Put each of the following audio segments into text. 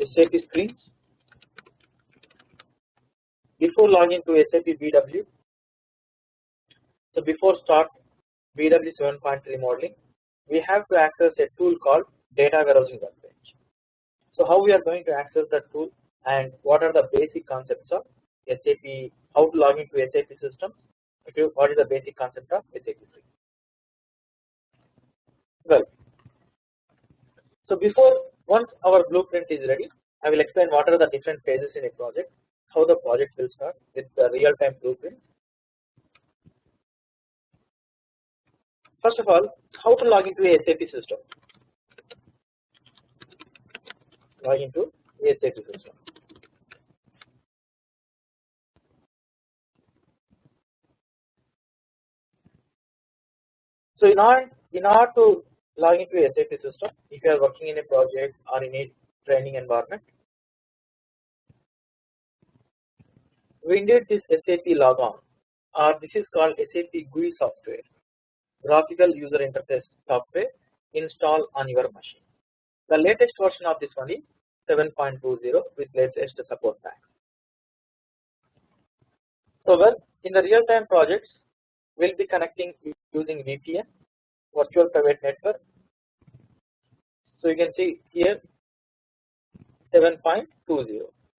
SAP screens. Before logging to SAP BW, so before start BW 7.3 modeling, we have to access a tool called data warehousing workbench. So how we are going to access that tool and what are the basic concepts of SAP, how to log into SAP system, what is the basic concept of SAP screen. Well, so once our blueprint is ready, I will explain what are the different phases in a project, how the project will start with the real-time blueprint. First of all, how to log into a SAP system. Log into a SAP system. So in order to log into a SAP system, if you are working in a project or in a training environment, we need this SAP logon, or this is called SAP GUI software, graphical user interface software, install on your machine. The latest version of this one is 7.20 with latest support packs. So well, in the real-time projects, we'll be connecting using VPN, virtual private network. So you can see here 7.20.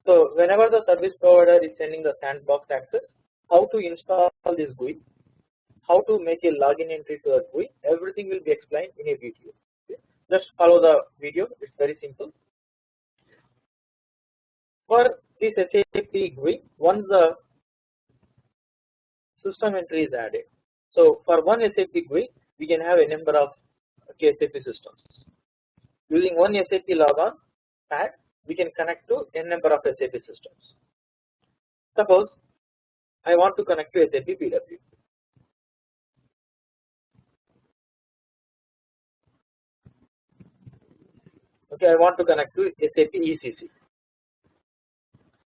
So whenever the service provider is sending the sandbox access, how to install this GUI, how to make a login entry to a GUI, everything will be explained in a video. Okay. Just follow the video, it's very simple. For this SAP GUI, once the system entry is added, so for one SAP GUI, we can have a number of SAP systems. Using one SAP logon tag, we can connect to n number of SAP systems. Suppose I want to connect to SAP BW. Okay, I want to connect to SAP ECC,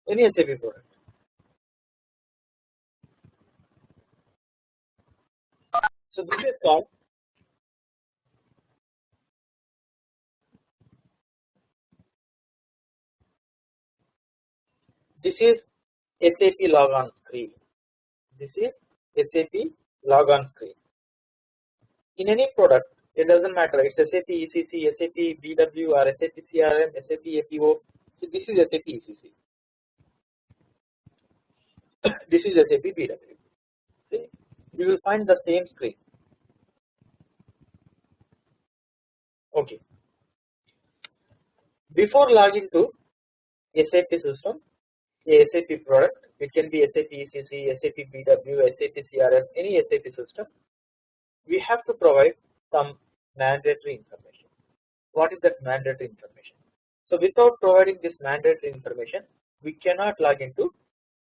any SAP product. So this is called SAP logon screen. This is SAP logon screen. In any product, it doesn't matter. It's SAP ECC, SAP BW, or SAP CRM, SAP APO. So this is SAP ECC. This is SAP BW. See, you will find the same screen. Okay. Before logging to SAP system, a SAP product, it can be SAP ECC, SAP BW, SAP CRM, any SAP system, we have to provide some mandatory information. What is that mandatory information? So without providing this mandatory information, we cannot log into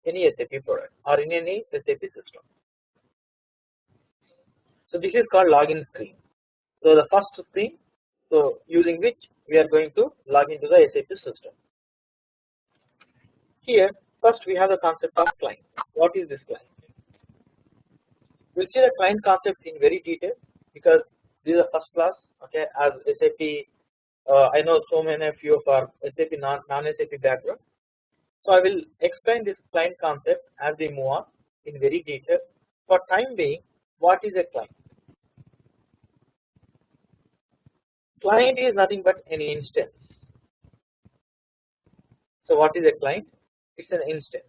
any SAP product or in any SAP system. So this is called login screen. So the first screen, so using which we are going to log into the SAP system. Here, first we have the concept of client. What is this client? We'll see the client concept in very detail because this is a first class. Okay, as SAP, I know so many of you are SAP non-SAP background. So I will explain this client concept as we move on in very detail. For time being, what is a client? Client is nothing but an instance. So what is a client? It's an instance.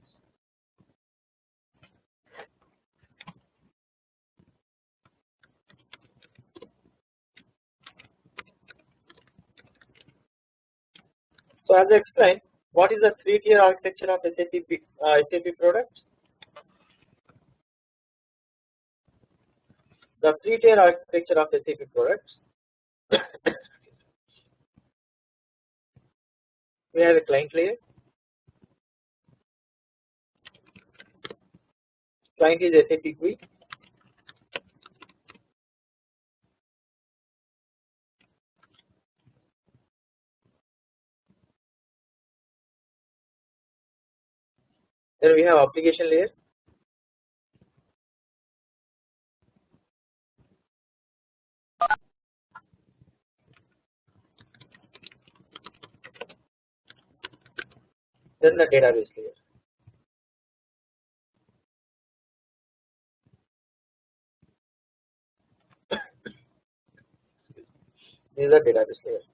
So as I explained, what is the three-tier architecture of SAP products? The three-tier architecture of SAP products. We have a client layer. Client is SAP GUI. Then we have application layer. then the database layer. This is the database layer.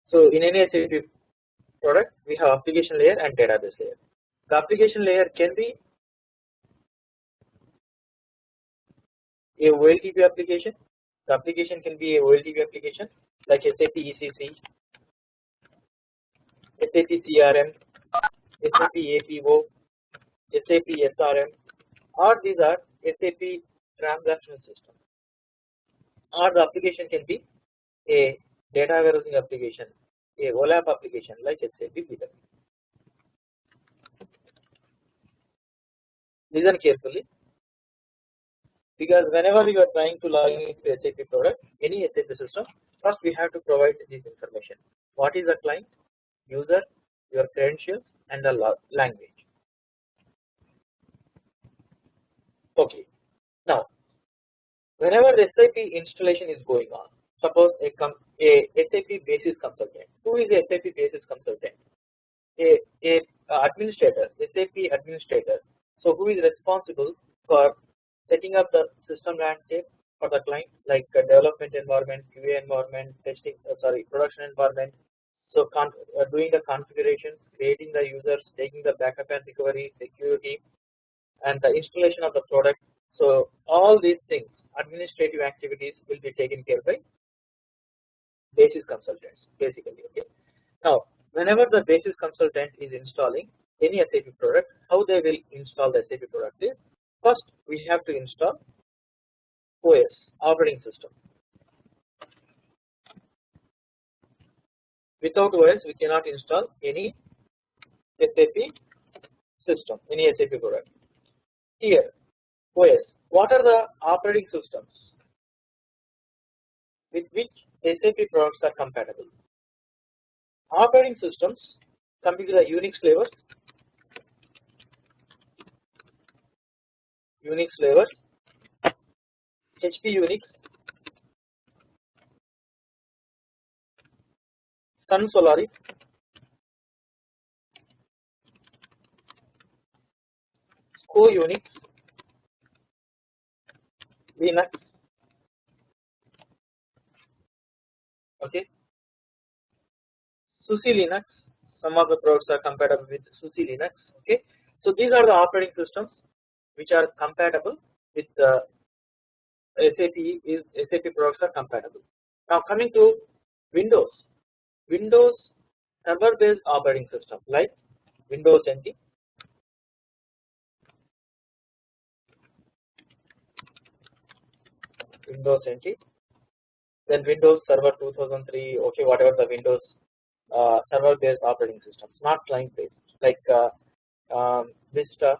So in any SAP product, we have application layer and database layer. The application layer can be a OLTP application. The application can be a OLTP application like SAP ECC, SAP CRM, SAP APO, SAP SRM, or these are SAP transactional system. Or the application can be a data warehousing application, a OLAP application like SAP BW. Listen carefully, because whenever you are trying to log into SAP product, any SAP system, first we have to provide this information. What is the client, user, your credentials, and the language. Okay. Now, whenever the SAP installation is going on, suppose a SAP basis consultant. Who is a SAP basis consultant? A administrator, SAP administrator. So who is responsible for setting up the system landscape for the client, like development environment, QA environment, testing, production environment. So doing the configuration, creating the users, taking the backup and recovery, security, and the installation of the product. So all these things, administrative activities, will be taken care by basis consultants, basically. Okay. Now, whenever the basis consultant is installing any SAP product, how they will install the SAP product is, first we have to install OS, operating system. Without OS, we cannot install any SAP system, any SAP product. Here, OS. What are the operating systems with which SAP products are compatible? Operating systems coming to the Unix flavors, HP Unix, Sun Solaris, SCO Unix, Linux. Okay. SUSE Linux. Some of the products are compatible with SUSE Linux. Okay. So these are the operating systems which are compatible with the SAP products are compatible. Now coming to Windows server based operating system like Windows NT, then Windows Server 2003, okay, whatever the Windows server based operating systems, not client based, like Vista,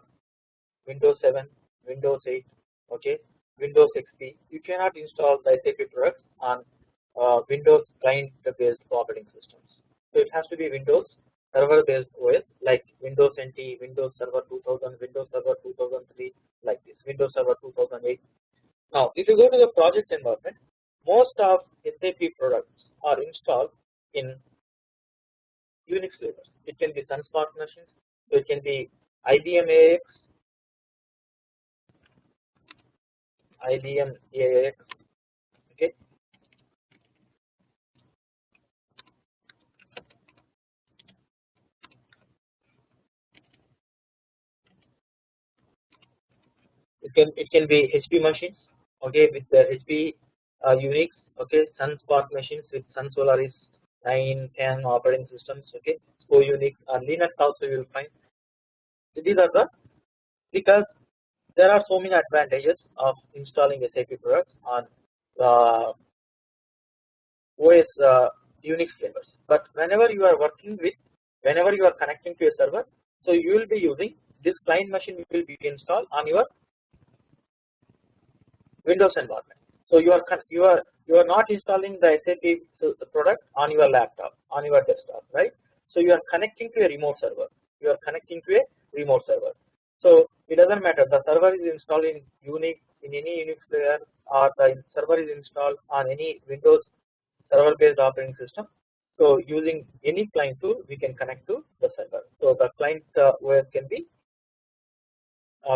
Windows 7, Windows 8, okay, Windows XP. You cannot install the SAP products on Windows client based operating systems. So it has to be Windows server based OS like Windows NT, Windows Server 2000, Windows Server 2003, like this, Windows Server 2008. Now, if you go to the project environment, most of SAP products are installed in Unix flavors. It can be SunSpark machines, so it can be IBM AX, okay. It can be HP machines, okay, with the HP Unix, okay, SunSpark machines with Sun Solaris 9, 10 operating systems, okay, SCO Unix or Linux also you will find. So these are the, because there are so many advantages of installing SAP products on OS Unix flavors. But whenever you are connecting to a server, so you will be using this client machine will be installed on your Windows environment. So you are not installing the SAP product on your laptop, on your desktop, right? So you are connecting to a remote server. So it doesn't matter. The server is installed in Unix, in any Unix layer, or the server is installed on any Windows server based operating system. So using any client tool, we can connect to the server. So the client OS can be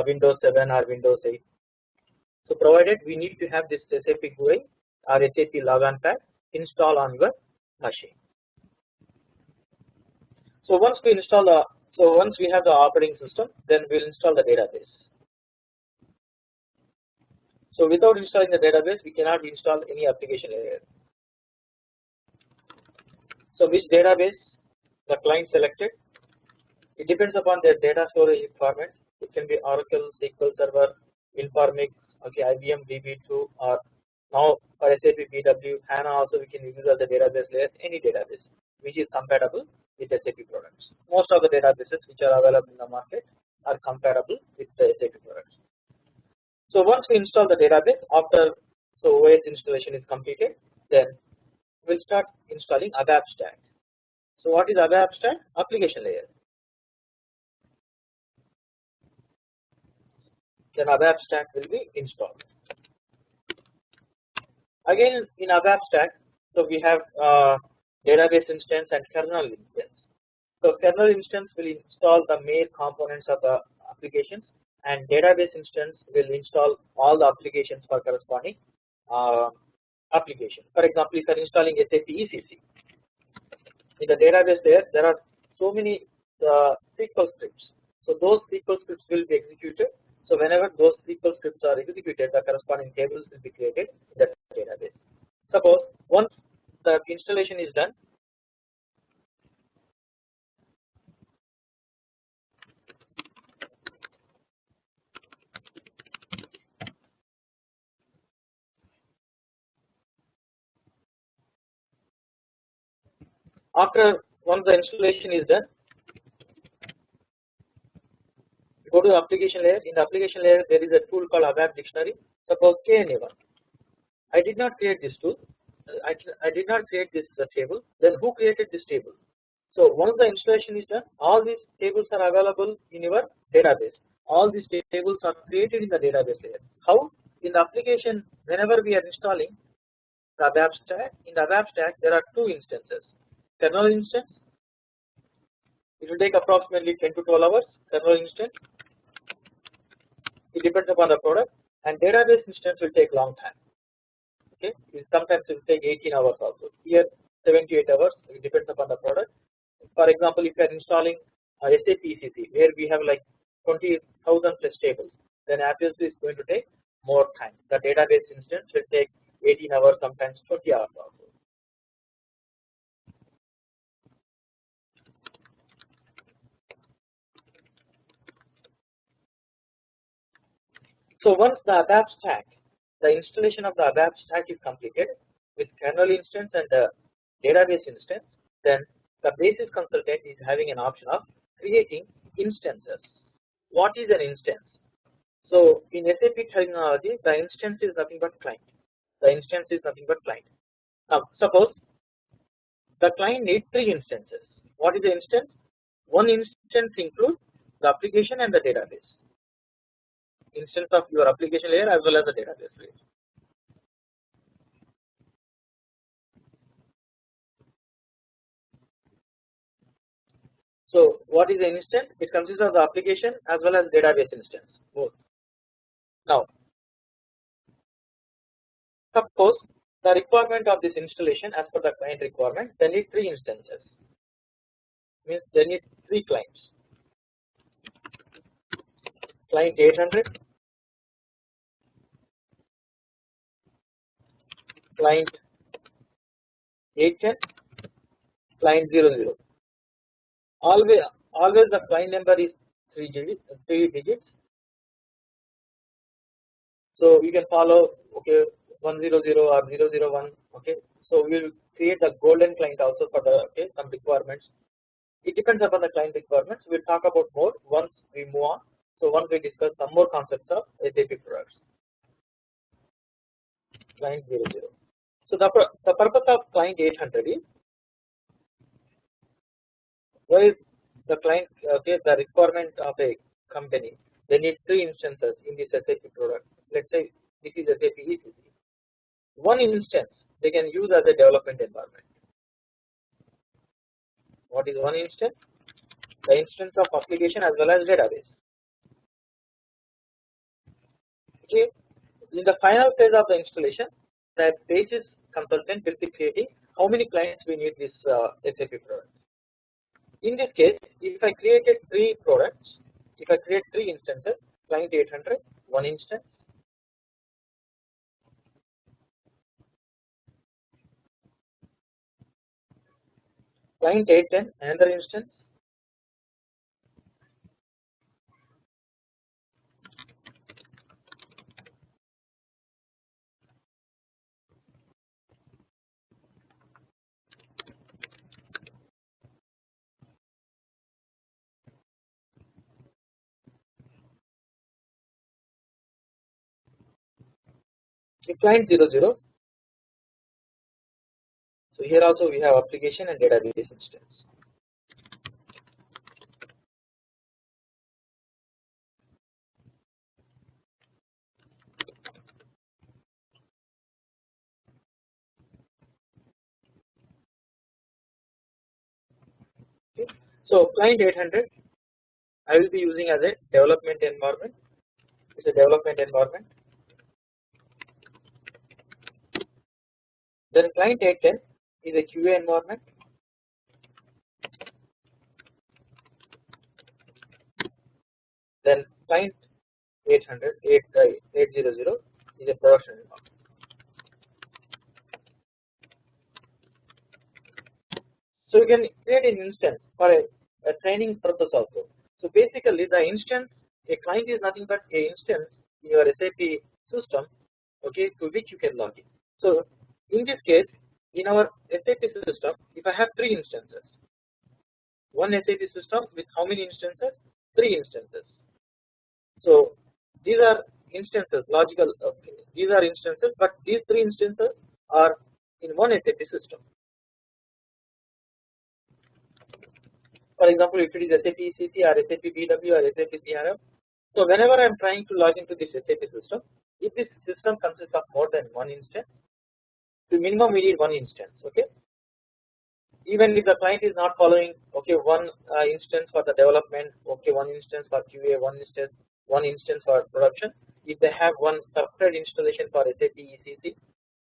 Windows 7 or Windows 8. So provided we need to have this SAP GUI or SAP Logon Pack install on your machine. So once we install once we have the operating system, then we'll install the database. So without installing the database, we cannot install any application layer. So which database the client selected? It depends upon their data storage format. It can be Oracle, SQL Server, Informix, okay, IBM DB2, or now for SAP BW, HANA also we can use as the database layers, any database which is compatible with SAP products. Most of the databases which are available in the market are compatible with the SAP products. So once we install the database, after OS installation is completed, then we'll start installing ABAP stack. So what is ABAP stack? Application layer. Then ABAP stack will be installed. Again in ABAP stack, so we have database instance and kernel instance. So kernel instance will install the main components of the applications, and database instance will install all the applications for corresponding application. For example, if you are installing SAP ECC, in the database there are so many SQL scripts. So those SQL scripts will be executed. So whenever those SQL scripts are executed, the corresponding tables will be created in the database. Suppose once the installation is done, once the installation is done, go to the application layer. In the application layer, there is a tool called ABAP dictionary. Suppose KNA1. I did not create this tool. I did not create this table. Then who created this table? So once the installation is done, all these tables are available in your database. All these tables are created in the database layer. How? In the application, whenever we are installing the ABAP stack, in the ABAP stack there are two instances. Kernel instance, it will take approximately 10 to 12 hours. Kernel instance, it depends upon the product, and database instance will take long time. Okay, sometimes it will take 18 hours also. Here 78 hours. It depends upon the product. For example, if you are installing SAP ECC, where we have like 20,000 plus tables, then obviously it's going to take more time. The database instance will take 18 hours, sometimes 20 hours also. So once the ABAP stack, the installation of the ABAP stack is completed with kernel instance and the database instance, then the basis consultant is having an option of creating instances. What is an instance? So in SAP terminology, the instance is nothing but client. The instance is nothing but client. Now suppose the client needs 3 instances. What is the instance? One instance includes the application and the database. Instance of your application layer as well as the database layer. So what is an instance? It consists of the application as well as database instance, both. Now suppose the requirement of this installation as per the client requirement, they need 3 instances. Means they need 3 clients. Client 800, client 810, client 00. Always the client number is 3 digits. So you can follow, okay, 100 or 001. Okay, so we will create the golden client also for the some requirements. It depends upon the client requirements. We'll talk about more once we move on. So once we discuss some more concepts of SAP products. Client 00. So the purpose of client 800 is, why is the client the requirement of a company? they need 3 instances in this SAP product. Let's say this is SAP ECC. One instance they can use as a development environment. What is one instance? The instance of application as well as database. Okay. In the final phase of the installation, the pages consultant will be creating how many clients we need this SAP product. In this case, if I created 3 products, if I create 3 instances, client 800, one instance, client 810, another instance, client 00. So here also we have application and database instance. Okay. So client 800 I will be using as a development environment. It's a development environment. Then client 810 is a QA environment. Then client 800 800 is a production environment. So you can create an instance for a training purpose also. So basically the instance, a client is nothing but a instance in your SAP system, okay, to which you can log in. So in this case, in our SAP system, if I have 3 instances, one SAP system with how many instances? 3 instances. So these are instances, logical. These are instances, but these 3 instances are in one SAP system. For example, if it is SAP ECC or SAP BW or SAP CRM, so whenever I am trying to log into this SAP system, if this system consists of more than one instance, the minimum we need one instance. Okay. Even if the client is not following, okay, one instance for the development, okay, one instance for QA, one instance for production. If they have one separate installation for SAP ECC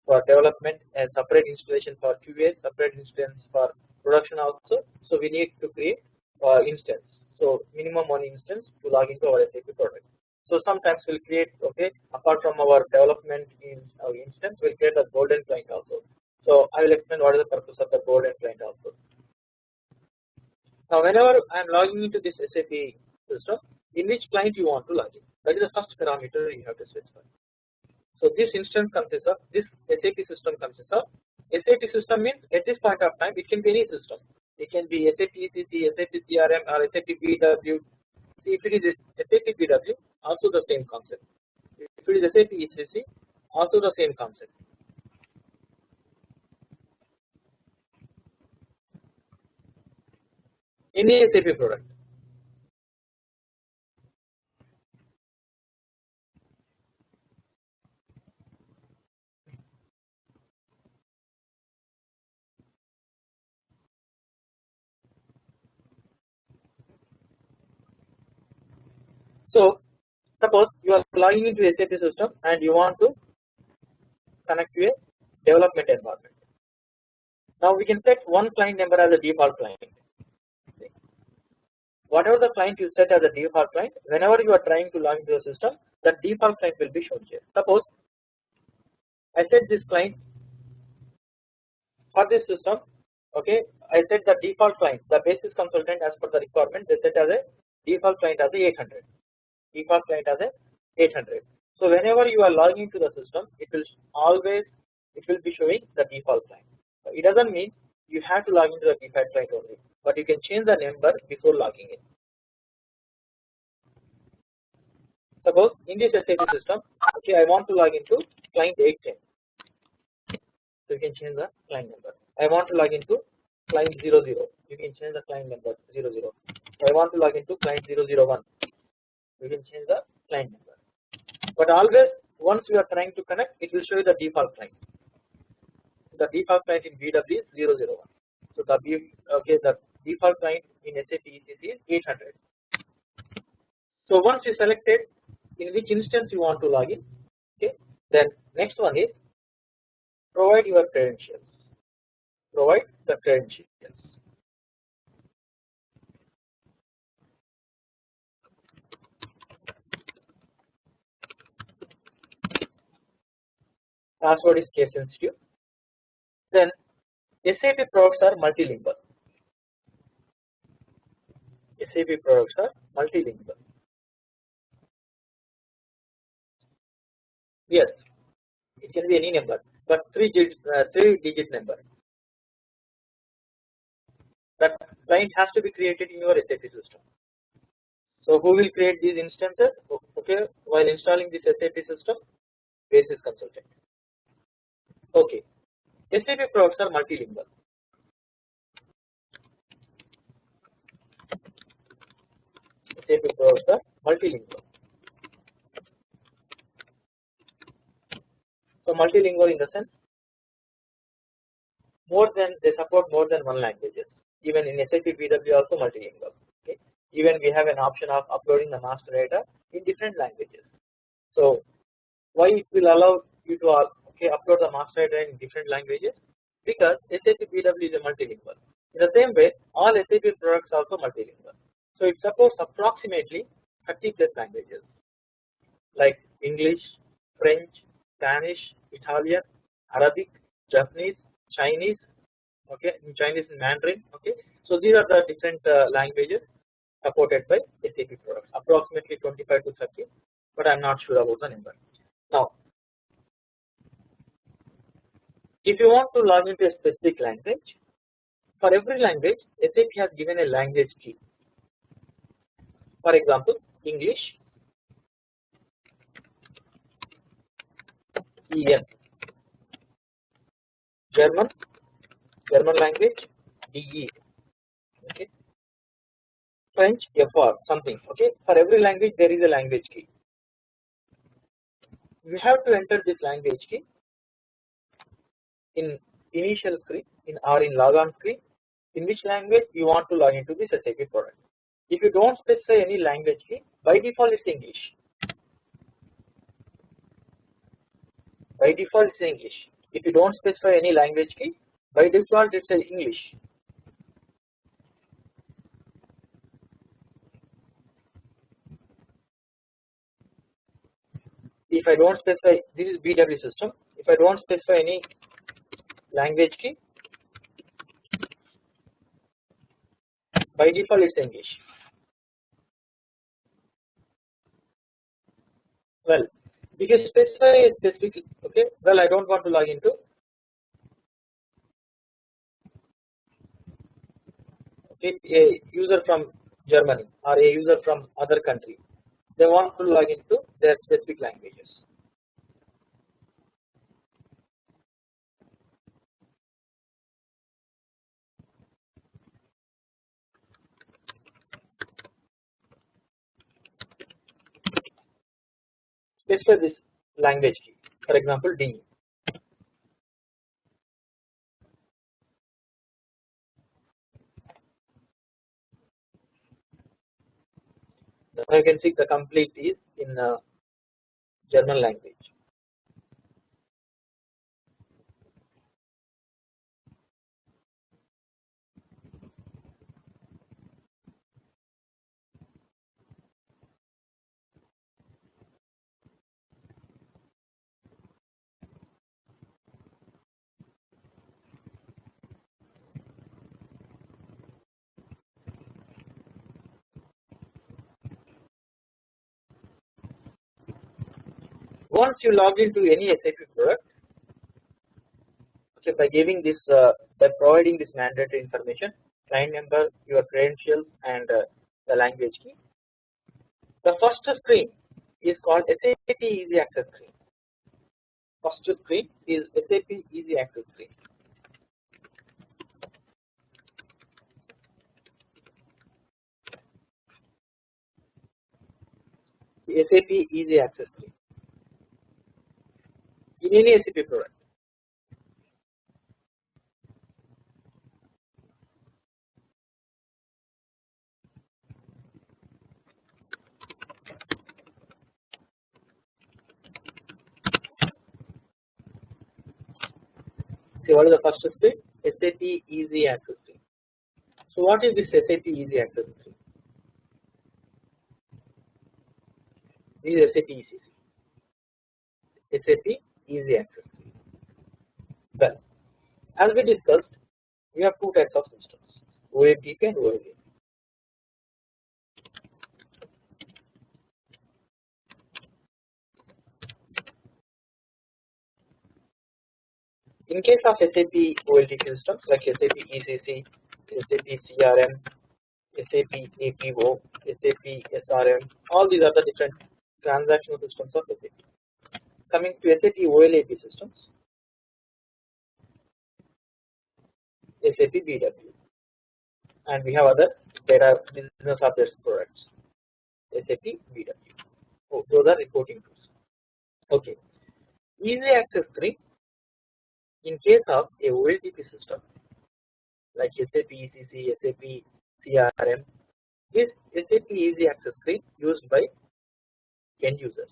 for development and separate installation for QA, separate instance for production also. So we need to create instance. So minimum one instance to log into our SAP product. So sometimes we'll create, okay, apart from our development instance, we'll create a golden client also. So I will explain what is the purpose of the golden client also. Now whenever I am logging into this SAP system, in which client you want to log in, that is the first parameter you have to specify. So this instance consists of, this SAP system consists of, SAP system means at this point of time it can be any system. It can be SAP ECC, SAP CRM or SAP BW. If it is SAP BW, also the same concept. If it is SAP ECC, also the same concept. Any SAP product. So suppose you are logging into SAP system and you want to connect to a development environment. Now we can set one client number as a default client. Whatever the client you set as a default client, whenever you are trying to log into the system, the default client will be shown here. Suppose I set this client for this system, okay, I set the default client, the basis consultant as per the requirement, they set as a default client as a 800. Default client as a 800. So whenever you are logging into the system, it will be showing the default client. It doesn't mean you have to log into the default client only, but you can change the number before logging in. Suppose in this SAP system, okay, I want to log into client 810. So you can change the client number. I want to log into client 00. You can change the client number 00. I want to log into client 001. you can change the client number. But always once you are trying to connect, it will show you the default client. The default client in BW is 001. So the default client in SAP ECC is 800. So once you selected in which instance you want to log in, okay, then next one is provide your credentials. Provide the credentials. Password is case sensitive. Then SAP products are multilingual. SAP products are multilingual. Yes, it can be any number, but three-digit number. That client has to be created in your SAP system. So who will create these instances? Okay, while installing this SAP system, basis consultant. Okay, SAP products are multilingual. SAP products are multilingual. So multilingual in the sense they support more than one languages. Even in SAP BW also multilingual. Okay, even we have an option of uploading the master data in different languages. So why it will allow you to upload the master data in different languages? Because SAP BW is a multilingual. In the same way, all SAP products are also multilingual. So it supports approximately 30 plus languages like English, French, Spanish, Italian, Arabic, Japanese, Chinese. Okay, in Chinese and Mandarin. Okay, so these are the different languages supported by SAP products. Approximately 25 to 30, but I am not sure about the number. Now, if you want to log into a specific language, for every language, SAP has given a language key. For example, English, EN, German language, DE, okay, French, FR, something. Okay, for every language there is a language key. You have to enter this language key in initial screen or in logon screen, in which language you want to log into this SAP product. If you don't specify any language key, by default it's English. By default it's English. If you don't specify any language key, by default it's English. If I don't specify, this is BW system. If I don't specify any language key, by default it's English. Well, if you specify a specific, okay, well I don't want to log into, okay, a user from Germany or a user from other country, they want to log into their specific languages. Specify this language key, for example D. Now you can see the complete is in German language. Once you log into any SAP product, okay, by giving this, by providing this mandatory information, client number, your credentials, and the language key, the first screen is called SAP Easy Access screen. First screen is SAP Easy Access screen. SAP Easy Access 3 in any SAP product. See, what is the first screen? SAP Easy Access 3. So what is this SAP Easy Access 3? This is SAP ECC. SAP Easy Access 3. Well, as we discussed, we have two types of systems, OLTP and OLTP. In case of SAP OLTP systems like SAP ECC, SAP CRM, SAP APO, SAP SRM, all these are the different transactional systems of SAP. Coming to SAP OLAP systems, SAP BW, and we have other data business objects products, SAP BW. Oh, those are reporting tools. Okay, Easy Access 3. In case of a OLTP system like SAP ECC, SAP CRM, this SAP Easy Access 3 used by end users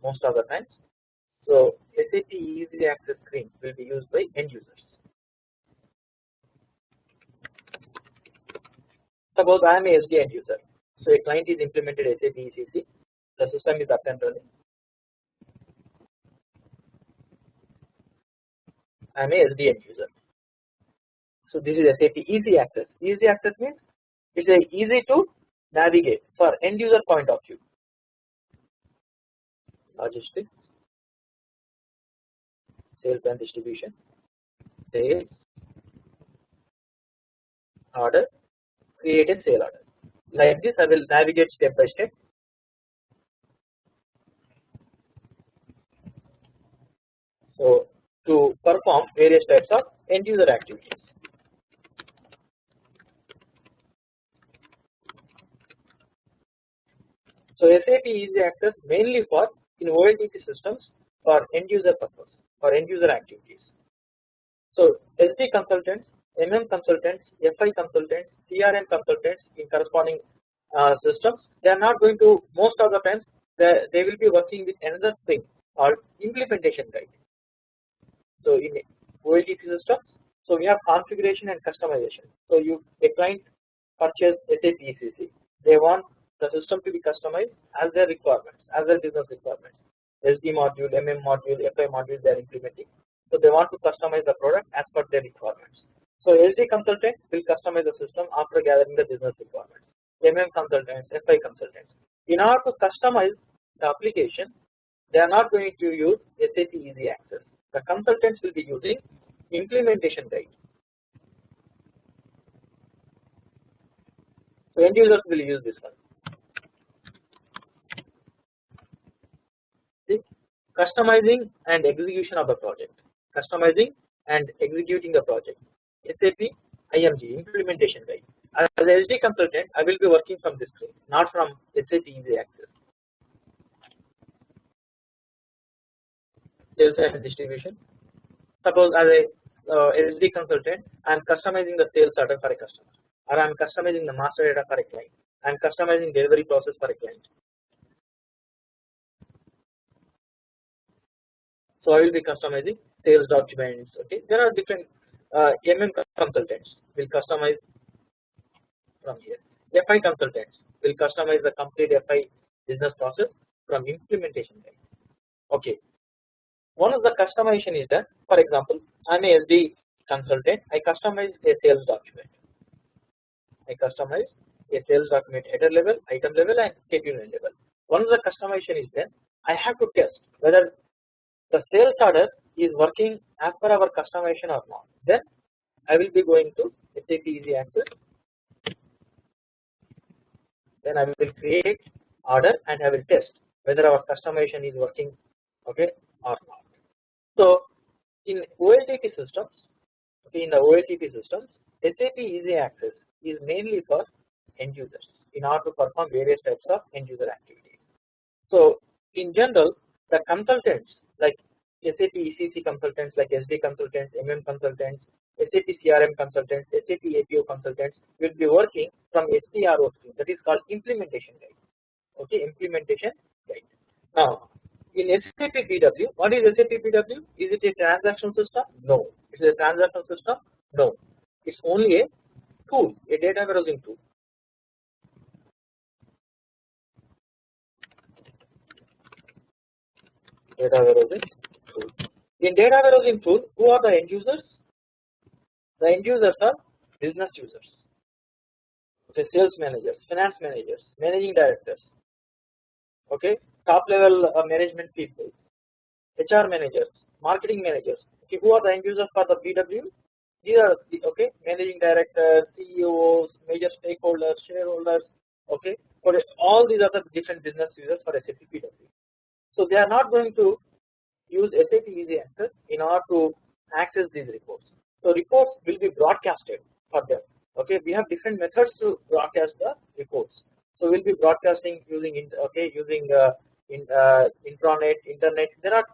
most of the times. So SAP Easy Access screen will be used by end users. Suppose I am a SD end user. So a client is implemented SAP ECC, the system is up and running. I am a SD end user. So this is SAP Easy Access. Easy Access means it is easy to navigate for end user point of view. Logistics, sales and distribution, sales, order, create a sale order. Like this I will navigate step by step. So to perform various types of end user activities. So SAP Easy Access mainly for in OLTP systems for end user purpose, for end user activities. So SD consultants, MM consultants, FI consultants, CRM consultants in corresponding systems, they are not going to, most of the times they will be working with another thing called implementation guide. So in OLTP systems, so we have configuration and customization. So a client purchase SAP ECC, they want the system to be customized as their requirements, as their business requirements. SD module, MM module, FI module they are implementing. So they want to customize the product as per their requirements. So SD consultant will customize the system after gathering the business requirements. MM consultants, FI consultants. In order to customize the application, they are not going to use SAP Easy Access. The consultants will be using implementation guide. So end users will use this one. See? Customizing and execution of the project. Customizing and executing the project. SAP IMG implementation guide. As an SD consultant, I will be working from this screen, not from SAP Easy Access. Sales and distribution. Suppose as a SD consultant, I am customizing the sales order for a customer, or I am customizing the master data for a client. I am customizing delivery process for a client. So I will be customizing sales documents. Okay, there are different MM consultants will customize from here. FI consultants will customize the complete FI business process from implementation guide. Okay. One of the customization is that, for example, I am a SD consultant. I customize a sales document. I customize a sales document header level, item level, and schedule level. One of the customization is that I have to test whether the sales order is working as per our customization or not. Then I will be going to SAP Easy Access. Then I will create order and I will test whether our customization is working, okay, or not. So in OLTP systems, okay, in the OLTP systems, SAP Easy Access is mainly for end users in order to perform various types of end user activities. So in general, the consultants like SAP ECC consultants, like SD consultants, MM consultants, SAP CRM consultants, SAP APO consultants will be working from SPRO stream, that is called implementation guide. Okay, implementation guide. Now in SAP BW, what is SAP BW? Is it a transactional system? No. Is it a transactional system? No. It's only a tool, a data warehousing tool. Data warehousing tool. In data warehousing tool, who are the end users? The end users are business users, okay, sales managers, finance managers, managing directors, okay, top level management people, HR managers, marketing managers. Okay, who are the end users for the BW? These are the, okay, managing directors, CEOs, major stakeholders, shareholders. Okay, for all these are the different business users for SAP BW. So they are not going to use SAP Easy Access in order to access these reports. So reports will be broadcasted for them. Okay, we have different methods to broadcast the reports. So we'll be broadcasting using intranet, internet. There are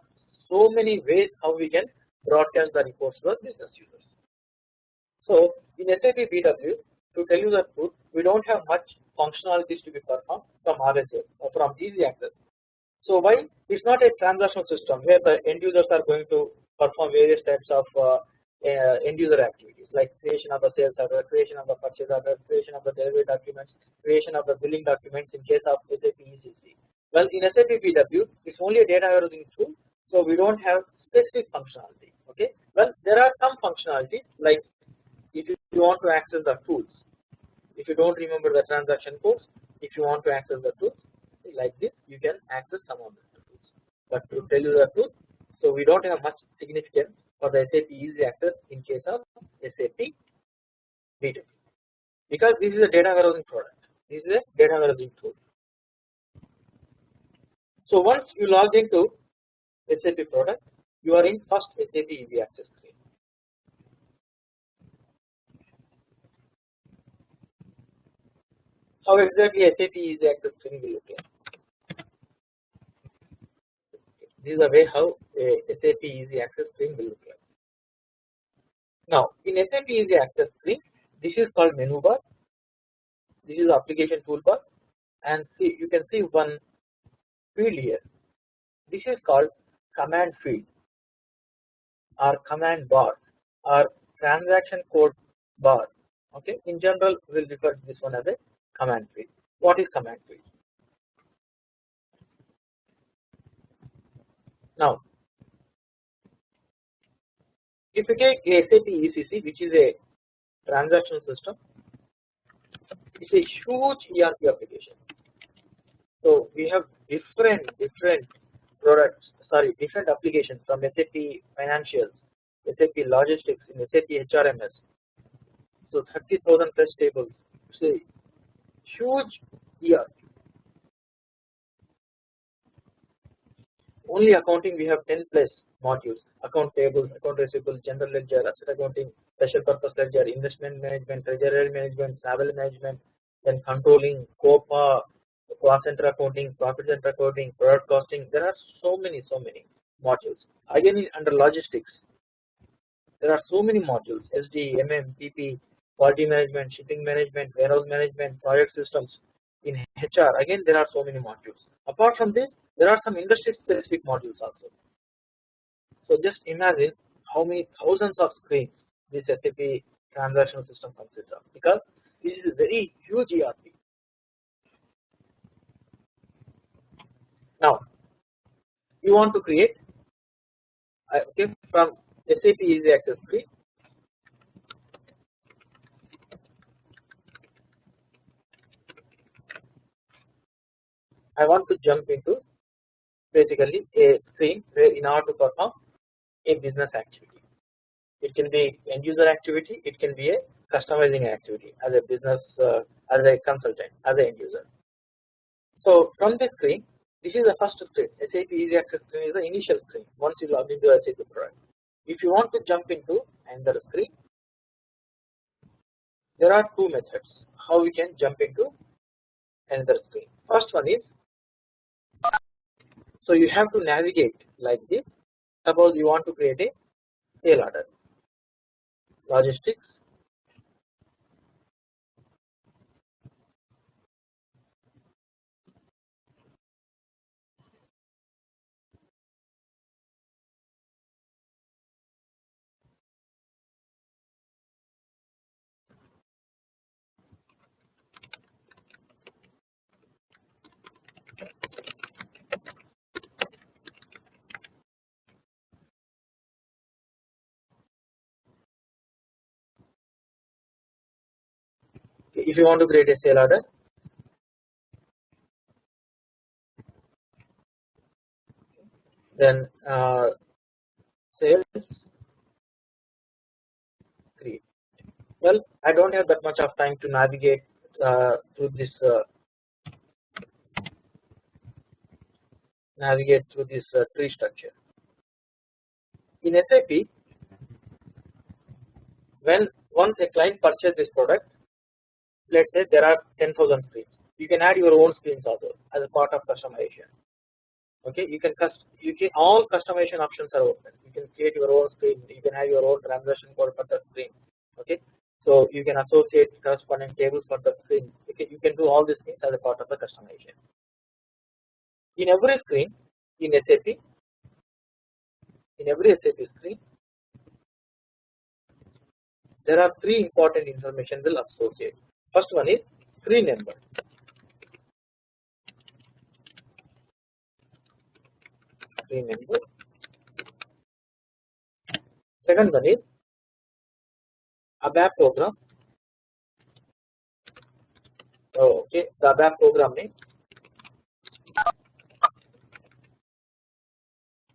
so many ways how we can broadcast the reports to the business users. So in SAP BW, to tell you the truth, we don't have much functionalities to be performed from RSA or from Easy Access. So why? It's not a transactional system where the end users are going to perform various types of end user activities like creation of the sales order, creation of the purchase order, creation of the delivery documents, creation of the billing documents in case of SAP ECC. Well, in SAP BW, it's only a data warehousing tool, so we don't have specific functionality. Okay. Well, there are some functionalities like if you want to access the tools, if you don't remember the transaction codes, if you want to access the tools like this, you can access some of the tools. But to tell you the truth, so we don't have much significance for the SAP Easy Access in case of SAP B2, because this is a data warehousing product. This is a data warehousing tool. So once you log into SAP product, you are in first SAP Easy Access screen. How exactly SAP Easy Access screen will look like? This is the way how a SAP Easy Access screen will look like. Now in SAP Easy Access screen, this is called menu bar. This is application toolbar, and see, you can see one field here. This is called command field or command bar or transaction code bar. Okay, in general we will refer to this one as a command field. What is command field? Now if you take SAP ECC, which is a transactional system, it's a huge ERP application. So we have different products, different applications from SAP Financials, SAP Logistics, in SAP HRMS. So 30,000 plus tables. It's a huge ERP. Only accounting we have 10 plus modules: account tables, account receivables, general ledger, asset accounting, special purpose ledger, investment management, treasury management, travel management, then controlling, COPA, cost center accounting, profit center accounting, product costing. There are so many modules. Again, under logistics, there are so many modules: SD, MM, PP, quality management, shipping management, warehouse management, project systems. In HR, again there are so many modules. Apart from this, there are some industry specific modules also. So just imagine how many thousands of screens this SAP transactional system consists of, because this is a very huge ERP. Now you want to create okay, from SAP Easy Access screen. I want to jump into basically a screen where in order to perform a business activity. It can be end user activity, it can be a customizing activity as a business, as a consultant, as an end user. So from this screen, this is the first screen. SAP Easy Access screen is the initial screen once you log into SAP product. If you want to jump into another screen, there are two methods how we can jump into another screen. First one is So you have to navigate like this. Suppose you want to create a sale order, logistics. If you want to create a sale order, then sales create. Well, I don't have that much of time to navigate through this tree structure. In SAP, when once a client purchases this product, let's say there are 10,000 screens. You can add your own screens also as a part of customization. Okay, you can all customization options are open. You can create your own screen. You can have your own transaction code for the screen. Okay, so you can associate corresponding tables for the screen. Okay, you can do all these things as a part of the customization. In every screen in SAP, screen, there are three important information will associate. First one is screen number. Second one is ABAP program. Okay, the ABAP program name.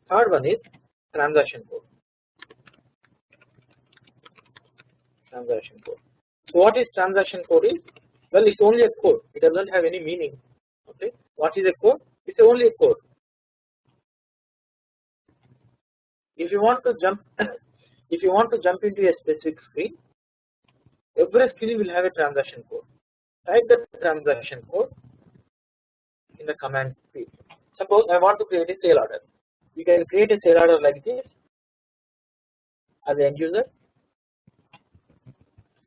Third one is transaction code. So what is transaction code is? Well, it's only a code. It doesn't have any meaning. Okay, what is a code? It's only a code. If you want to jump, into a specific screen, every screen will have a transaction code. Type the transaction code in the command field. Suppose I want to create a sale order. You can create a sale order like this as an end user,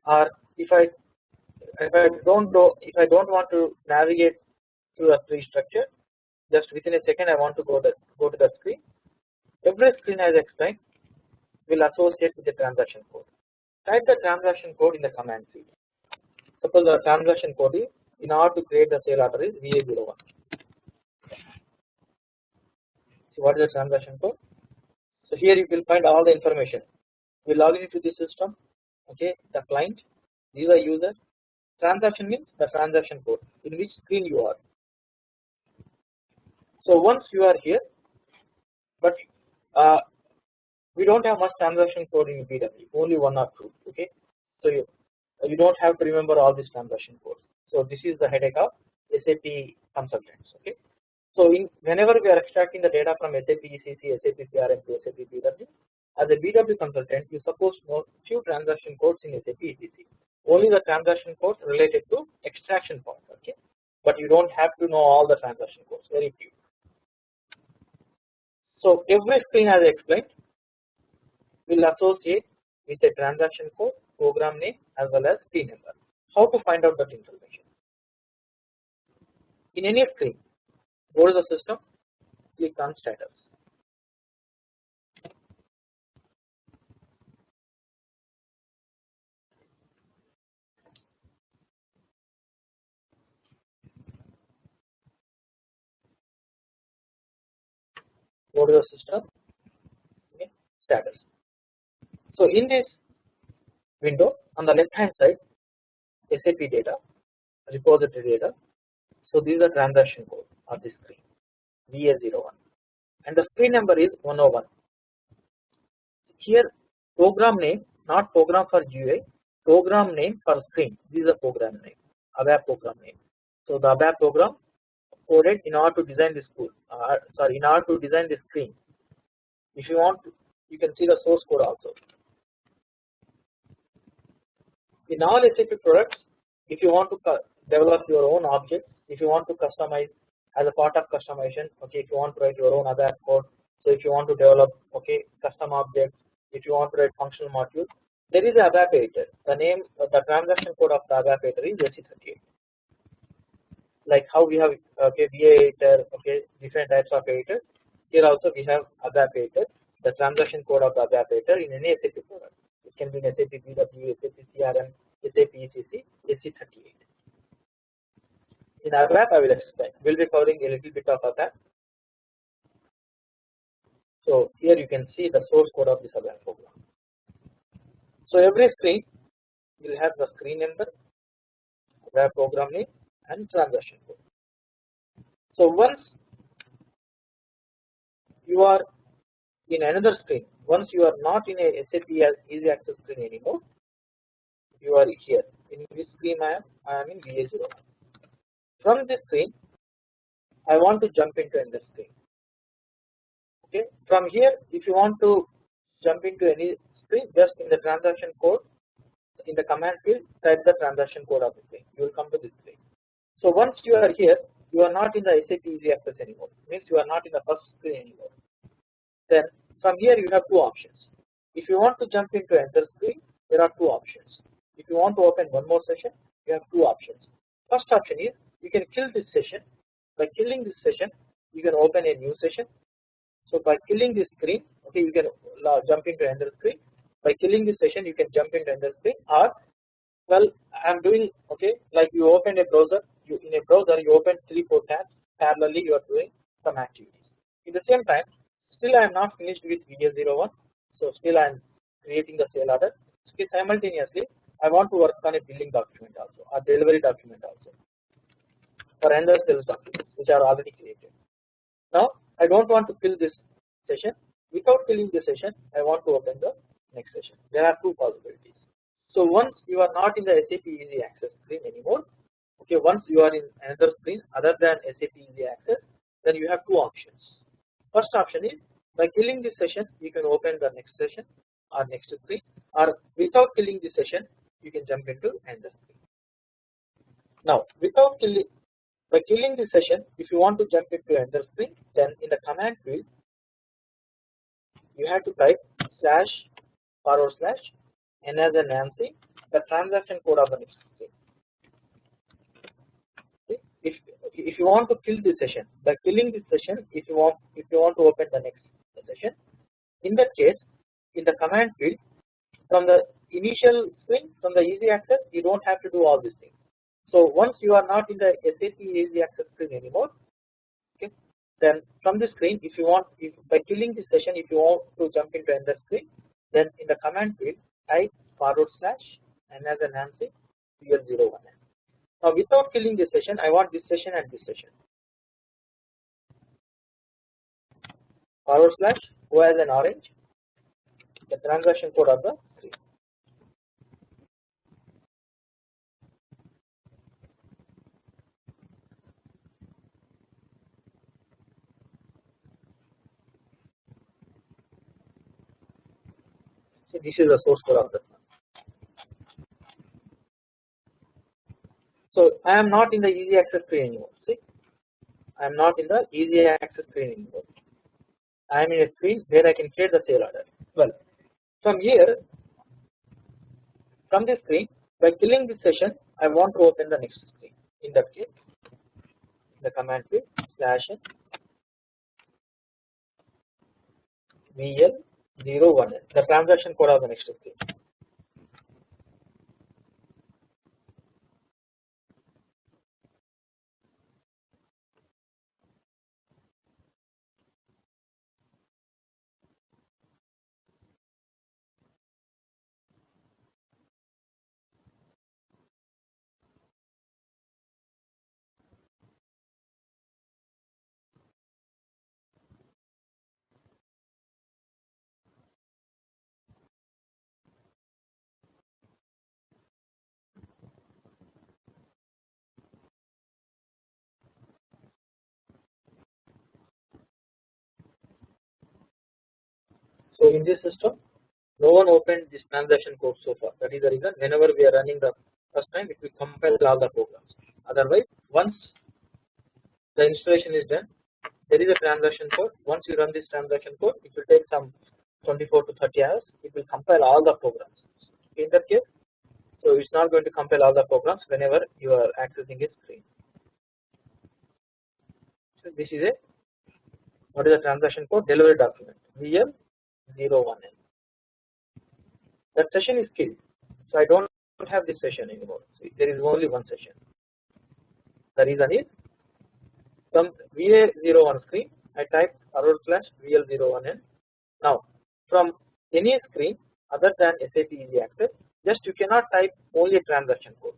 or if I don't want to navigate through a tree structure, just within a second I want to go to the screen. Every screen, as explained, will associate with the transaction code. Type the transaction code in the command field. Suppose the transaction code is, in order to create the sale order, is VA01. So what is the transaction code? So here you will find all the information. We log into the system. Okay, the client, these are user. Transaction means the transaction code, in which screen you are. So once you are here, but we don't have much transaction code in BW, only one or two. Okay, so you don't have to remember all these transaction codes. So this is the headache of SAP consultants. Okay, so whenever we are extracting the data from SAP ECC, SAP CRM to SAP BW, as a BW consultant, you supposed to know few transaction codes in SAP ECC. Only the transaction codes related to extraction part. Okay, but you don't have to know all the transaction codes. Very few. So every screen, as I explained, will associate with a transaction code, program name, as well as screen number. How to find out that information? In any screen, go to the system, click on status. Go to the system, okay, status. So in this window, on the left hand side, SAP data, repository data. So these are transaction code of the screen, VA01, and the screen number is 101. Here, program name, not program for GUI, program name for screen. This is a program name, ABAP program name. So the ABAP program coded in order to design this tool. In order to design this screen. If you want, you can see the source code also. In all SAP products, if you want to develop your own objects, if you want to customize as a part of customization. Okay, if you want to write your own ABAP code, so if you want to develop custom objects, if you want to write functional modules, there is a ABAP editor. The name, the transaction code of the ABAP editor is SC38. Like how we have VA editor, different types of editors. Here also we have ABAP editor. The transaction code of the ABAP editor in any SAP product. It can be in SAP BW, SAP CRM, SAP ECC, SC38. In ABAP, I will explain. We'll be covering a little bit of ABAP. So here you can see the source code of this ABAP program. So every screen will have the screen number, ABAP program name, and transaction code. So once you are in another screen, once you are not in a SAP Easy Access screen anymore, you are here. In this screen I am in VA01. From this screen, I want to jump into another screen. From here, if you want to jump into any screen, just in the transaction code, in the command field, type the transaction code of the screen. You will come to this screen. So once you are here, you are not in the SAP Easy Access anymore. Means you are not in the first screen anymore. Then from here you have two options. If you want to jump into another screen, there are two options. If you want to open one more session, you have two options. First option is you can kill this session. By killing this session, you can open a new session. So by killing this screen, you can jump into another screen. By killing this session, you can jump into another screen. Or, well, I'm doing like you open a browser. In a browser, you open 3-4 tabs. Parallelly, you are doing some activities. At the same time, still I am not finished with VA01. So still I am creating the sale order. Simultaneously, I want to work on a billing document also, or delivery document also, for another sales documents which are already created. Now I don't want to kill this session. Without killing the session, I want to open the next session. There are two possibilities. So once you are not in the SAP Easy Access screen anymore, once you are in another screen other than SAP Easy Access, then you have two options. First option is by killing this session, you can open the next session or next screen, or without killing this session, you can jump into another screen. Now, by killing this session, if you want to jump into another screen, then in the command field, you have to type / n as a Nancy, the transaction code of the next screen. If you want to kill this session, by killing this session, if you want to open the next session, in that case, in the command field, from the initial screen, from the Easy Access, you don't have to do all these things. So once you are not in the SAP Easy Access screen anymore, then from this screen, by killing this session, if you want to jump into another screen, then in the command field, type / n as a Nancy VL01. Now without killing this session, I want this session and this session. / O as an orange, the transaction code of the screen. So this is the source code of the. So I am not in the Easy Access screen anymore. See, I am not in the Easy Access screen anymore. I am in a screen where I can create the sale order. Well, from here, from this screen, by killing this session, I want to open the next screen. In that case, the command field /n VL01, the transaction code of the next screen. So in this system, no one opened this transaction code so far. That is the reason whenever we are running the first time, it will compile all the programs. Otherwise, once The installation is done. There is a transaction code. Once you run this transaction code, it will take some 24 to 30 hours. It will compile all the programs. In that case, so it's not going to compile all the programs whenever you are accessing a screen. So this is a what is the transaction code? Delivery document VL01N. That session is killed. So I don't have this session anymore. So there is only one session. The reason is from VA01 screen I type /VL01N. Now from any screen other than SAP Easy Access, just you cannot type only transaction code.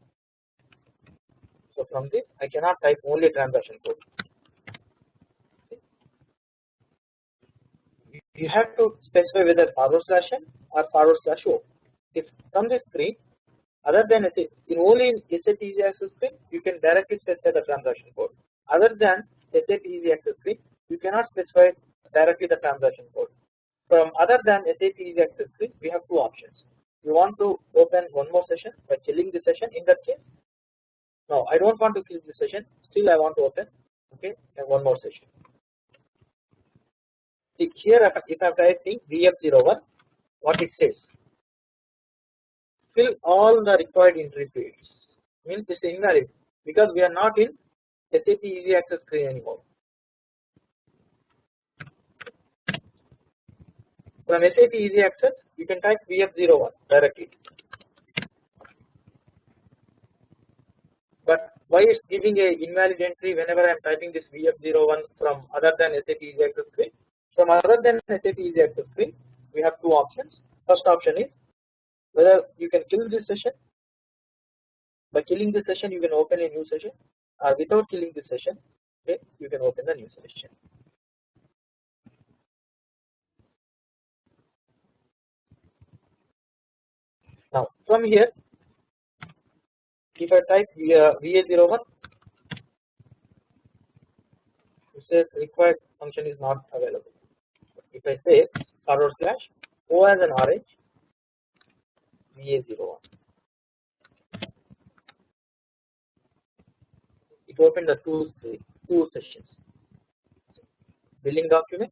So from this I cannot type only transaction code. You have to specify whether /n or /o. If from this screen other than SAP, only in SAP Easy Access screen you can directly specify the transaction code. Other than SAP Easy Access screen you cannot specify directly the transaction code. From other than SAP Easy Access screen we have two options. You want to open one more session by killing the session. In that case, no, I don't want to kill the session. Still I want to open. Okay, and one more session. See here if I am typing VF01, what it says, fill all the required entry fields, means it's invalid because we are not in SAP Easy Access screen anymore. From SAP Easy Access you can type VF01 directly, but why it's giving a invalid entry whenever I am typing this VF01 from other than SAP Easy Access screen? From other than SAP Easy Access screen we have two options. First option is whether you can kill this session. By killing this session you can open a new session, or without killing this session, okay, you can open the new session. Now from here if I type VA01, it says required function is not available. If I say /O as an orange VA01, it opened the two sessions. Billing document,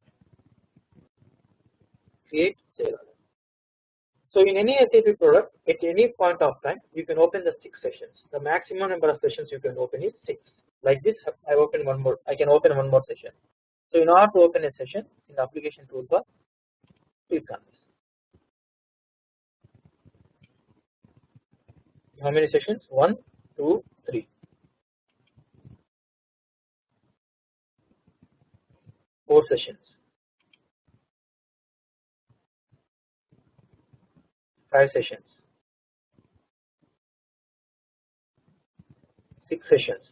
create, save. So in any SAP product at any point of time you can open the 6 sessions. The maximum number of sessions you can open is 6. Like this I open one more, I can open one more session. So in order to open a session in the application toolbar, click on this. How many sessions? 1, 2, 3. 4 sessions. 5 sessions. 6 sessions.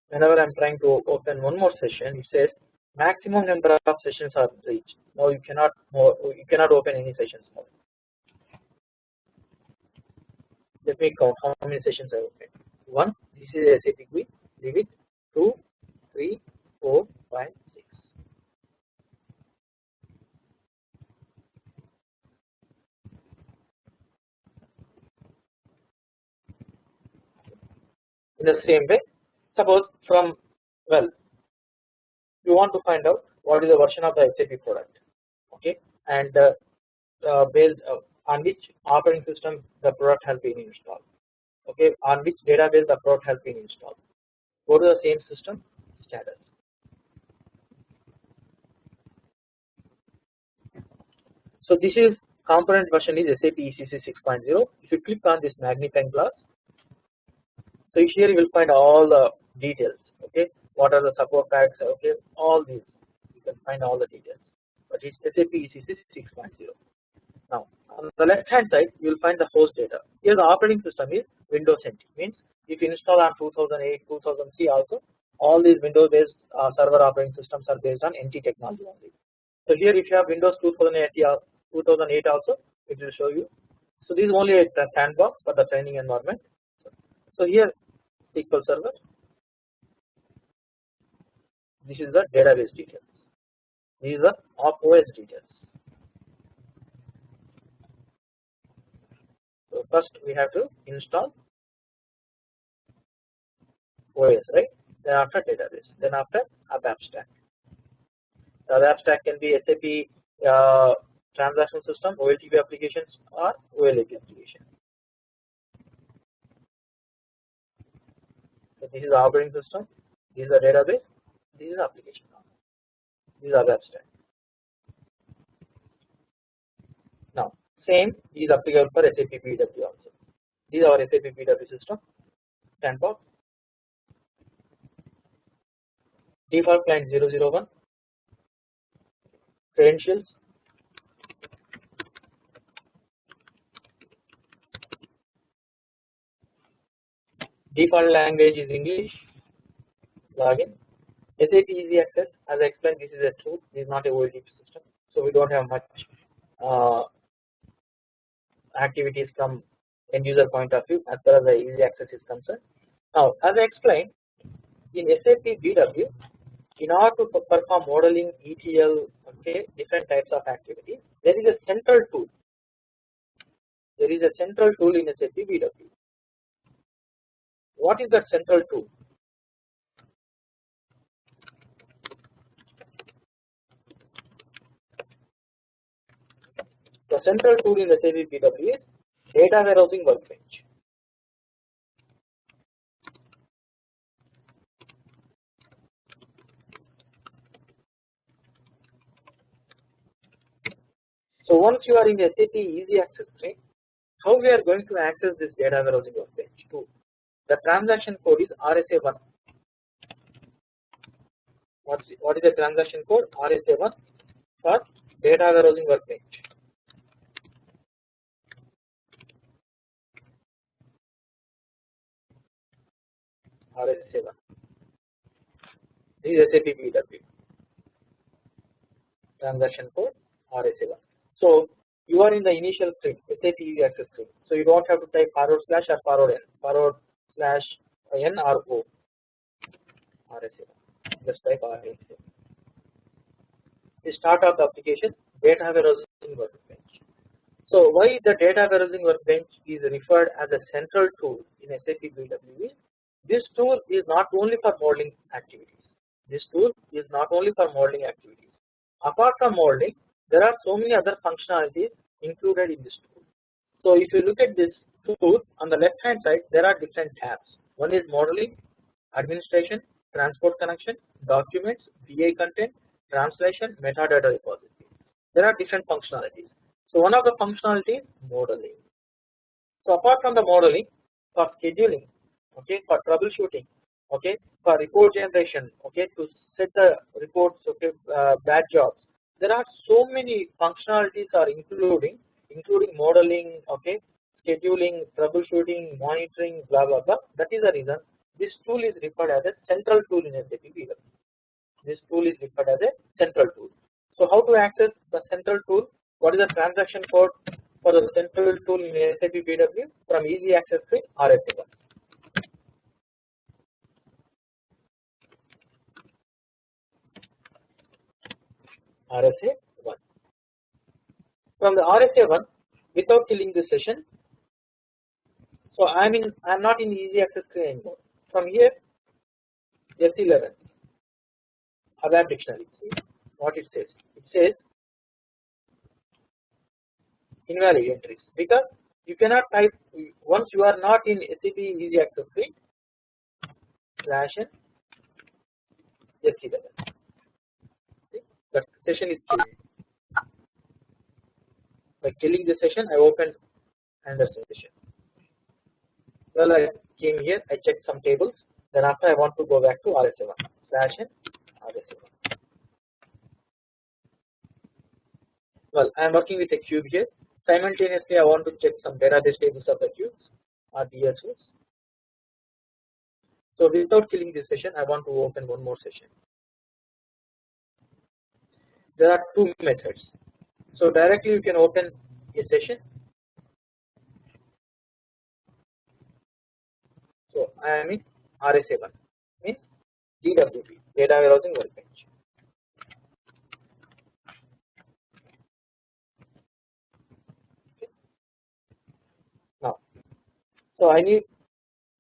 Whenever I am trying to open one more session, it says maximum number of sessions are reached. Now you cannot open any sessions more. Let me count how many sessions I opened. 1, this is SAP GUI, leave it. 2, 3, 4, 5, 6. In the same way, suppose from, well, you want to find out what is the version of the SAP product, okay, and based on which operating system the product has been installed, okay, on which database the product has been installed. Go to the same system status. So this is component version is SAP ECC 6.0. If you click on this magnifying glass, so here you will find all the details, okay, what are the support packs, okay, all these you can find all the details, but it's SAP ECC 6.0. Now on the left hand side you will find the host data. Here the operating system is Windows NT, means if you install on 2008, 2003 also, all these Windows based server operating systems are based on NT technology only. So here if you have Windows 2008 also, it will show you. So this is only a sandbox for the training environment. So here SQL Server, this is the database details, these are OS details. So first we have to install OS, right? Then after database, then after ABAP stack. The ABAP stack can be SAP transaction system, OLTP applications, or OLAP application. So this is the operating system, this is the database, this is the application. This is ABAP stack. Now, same is applicable for SAP BW also. This is our SAP BW system. Sandbox. Default client 001. Credentials. Default language is English. Login. SAP Easy Access. As I explained, this is a tool. This is not a OLTP system, so we don't have much activities from end user point of view as far as the Easy Access is concerned. Now, as I explained, in SAP BW, in order to perform modeling, ETL, okay, different types of activities, there is a central tool. There is a central tool in SAP BW. What is that central tool? The central tool in SAP BW is data warehousing workbench. So once you are in the SAP Easy Access screen, how we are going to access this data warehousing workbench tool? The transaction code is RSA1. What is the transaction code? RSA1 for data warehousing workbench. RSA1. This is SAP BW. Transaction code RSA1. So you are in the initial screen, SAP Easy Access screen. So you don't have to type // or /n or o. RSA1. Just type RSA1. The start of the application, data warehousing workbench. So why the data warehousing workbench is referred as a central tool in SAP BW? This tool is not only for modeling activities. This tool is not only for modeling activities. Apart from modeling, there are so many other functionalities included in this tool. So if you look at this tool, on the left hand side, there are different tabs. One is modeling, administration, transport connection, documents, BI content, translation, metadata repository. There are different functionalities. So one of the functionalities is modeling. So apart from the modeling, for scheduling, okay, for troubleshooting, okay, for report generation, okay, to set the reports, okay, bad jobs. There are so many functionalities are including modeling, okay, scheduling, troubleshooting, monitoring, blah blah blah. That is the reason this tool is referred as a central tool in SAP BW. This tool is referred as a central tool. So how to access the central tool? What is the transaction code for the central tool in SAP BW? From Easy Access screen, RSA1. RSA1. From the RSA1, without killing this session, so I'm not in Easy Access screen anymore. From here, S11, ABAP dictionary. See what it says. It says invalid entries because you cannot type once you are not in SAP Easy Access screen /n S11. See, the session is killed. By killing the session, I opened another session. Well, I came here, I checked some tables. Then after I want to go back to RSA1 /n RSA1. Well, I am working with a cube here. Simultaneously, I want to check some database tables of the cubes or DSOs. So without killing this session, I want to open one more session. There are two methods. So directly you can open a session. So I am in RSA1, means DWP, data warehousing workbench. Okay. Now, so I need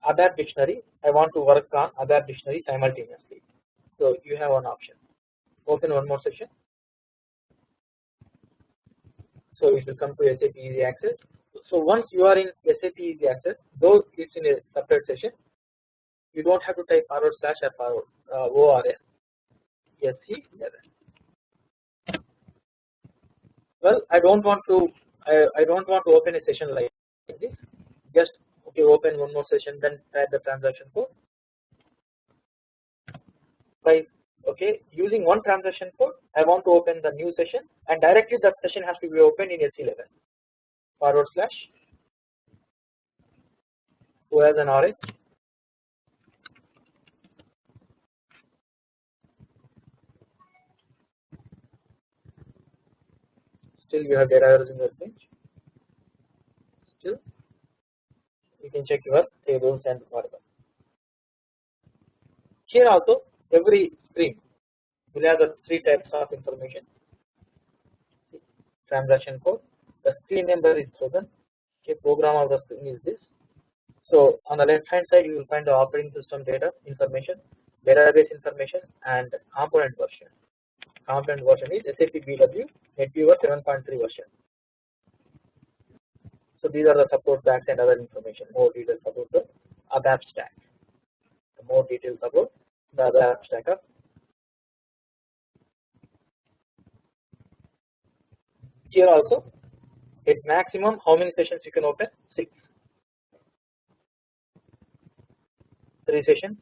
ABAP dictionary. I want to work on other dictionary simultaneously. So you have one option. Open one more session. So it will come to SAP Easy Access. So once you are in SAP Easy Access, though it's in a separate session, you don't have to type forward slash or forward ORS SC11. Well, I don't want to open a session like this. Just okay, open one more session, then type the transaction code. By using one transaction code, I want to open the new session, and directly that session has to be opened in SC11 forward slash who has an RH. Still you have data errors in your page. Still you can check your tables and whatever. Here also every screen will have the three types of information. Transaction code, the screen number is chosen, program of the screen is this. So on the left hand side you will find the operating system data information, database information, and component version. Component version is SAP BW NetViewer 7.3 version. So these are the support packs and other information. More details about the ABAP stack. More details about the ABAP stack. Here also, at maximum, how many sessions you can open? 6. 3 sessions.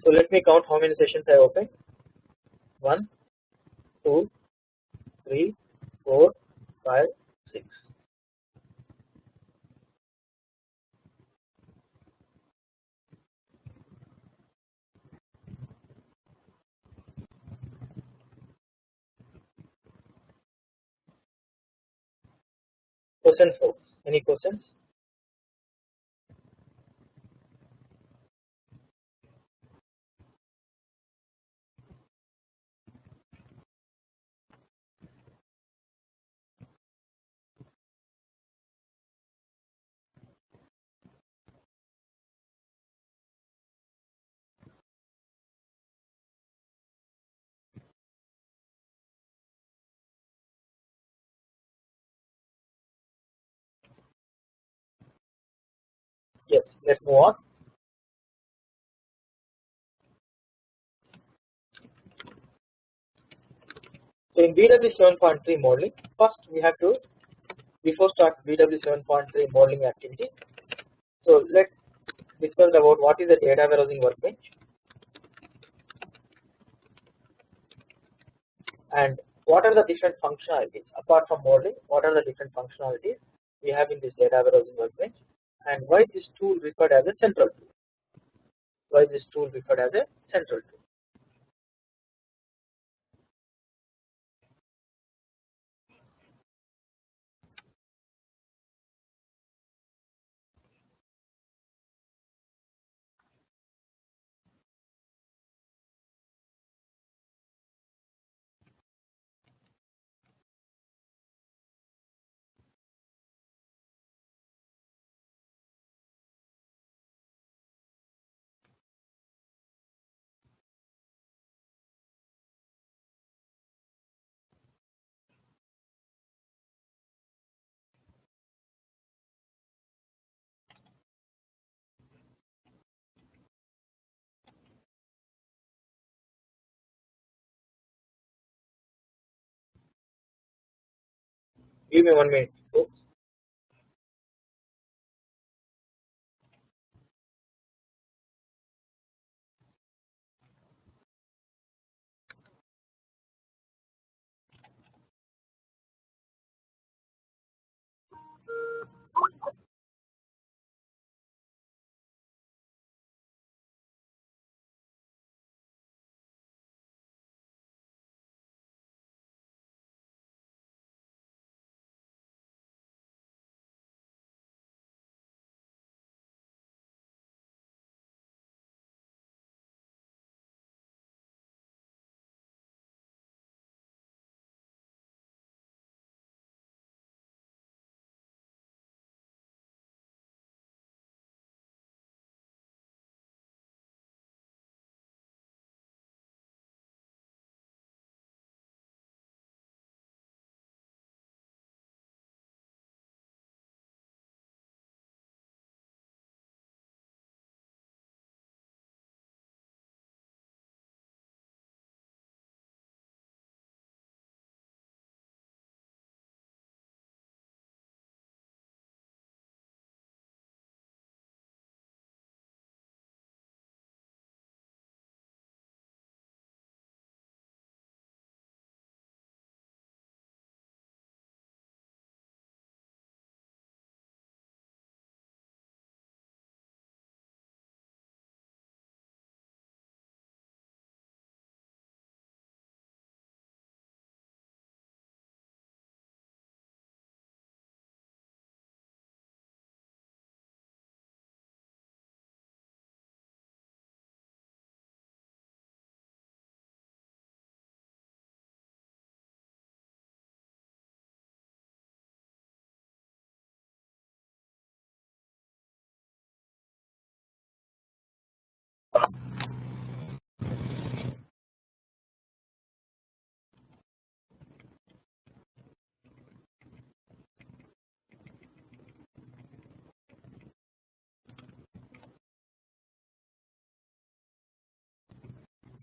So let me count how many sessions I open. 1, 2, 3, 4, 5, 6. Questions, folks? Any questions? Yes, let's move on. So in BW 7.3 modeling, first we have to, before start BW 7.3 modeling activity, so let's discuss about what is the data warehousing workbench and what are the different functionalities apart from modeling. What are the different functionalities we have in this data warehousing workbench, and why this tool referred as a central tool? Why this tool referred as a central tool? Give me 1 minute, folks.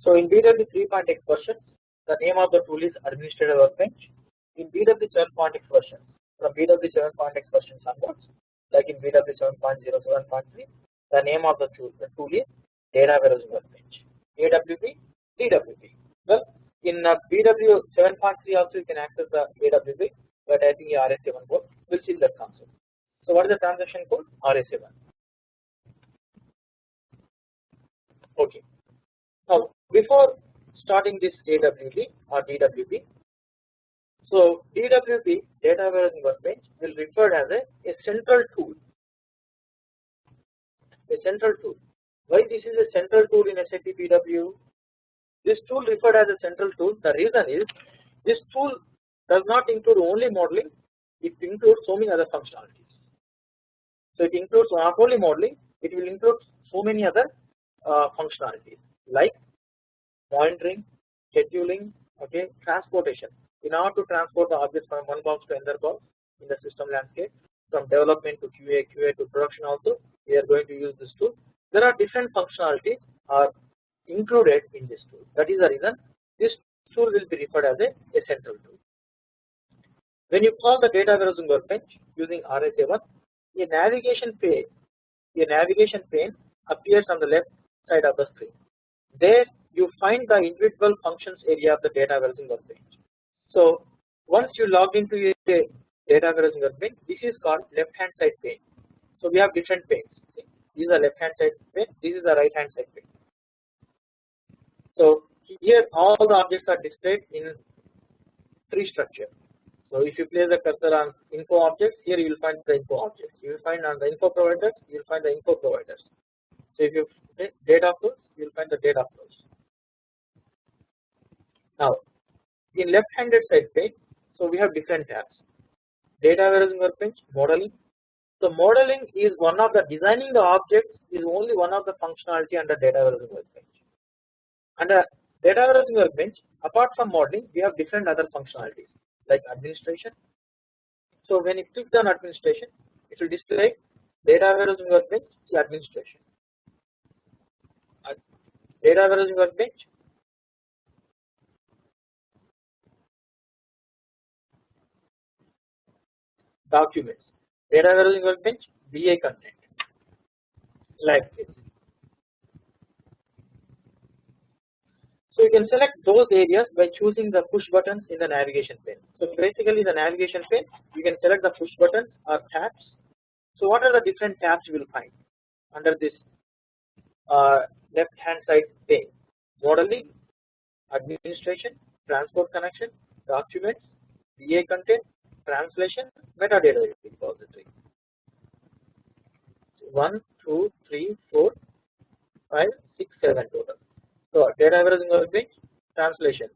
So in BW 3.x version, the name of the tool is Administrator Workbench. In BW 7.x version, from BW 7.x version onwards, like in BW 7.0, 7.3, the name of the tool is Data Warehousing Workbench. AWB, DWB. Well, in BW 7.3 also you can access the AWB by typing RS7 code. We'll see that concept. So what is the transaction code? RS7. Okay. Now, before starting this AWB or DWB, so DWB, Data Warehousing Workbench, will refer as a central tool. A central tool. Why this is a central tool in SAP BW? This tool referred as a central tool. The reason is this tool does not include only modeling; it includes so many other functionalities. So it includes not only modeling; it will include so many other functionalities like monitoring, scheduling, okay, transportation. In order to transport the objects from one box to another box in the system landscape, from development to QA to production also, we are going to use this tool. There are different functionalities are included in this tool. That is the reason this tool will be referred as a central tool. When you call the Data Warehousing Workbench using RS7, a navigation pane appears on the left side of the screen. There you find the individual functions area of the Data Warehousing Workbench. So once you log into a Data Warehousing Workbench, this is called left hand side pane. So we have different panes. This is the left hand side pane, this is the right hand side pane. So here all the objects are displayed in tree structure. So if you place the cursor on info objects, here you will find the info objects. You will find on the info providers, you will find the info providers. So if you data flows, you will find the data flows. Now in left handed side pane, so we have different tabs. Data Warehousing Workbench, modeling. So modeling is one of the designing the objects is only one of the functionality under Data Warehousing Workbench. Under Data Warehousing Workbench, apart from modeling, we have different other functionalities like administration. So when you click on administration, it will display Data Warehousing Workbench administration. Data Warehousing Workbench, documents. Data Warehousing Workbench, BA content, like this. So you can select those areas by choosing the push buttons in the navigation pane. So basically the navigation pane, you can select the push buttons or tabs. So what are the different tabs you will find under this left hand side pane? Modeling, administration, transport connection, documents, BA content, translation, metadata repository. 1, 2, 3, 4, 5, 6, 7 total. So Data Warehousing Workbench, translation.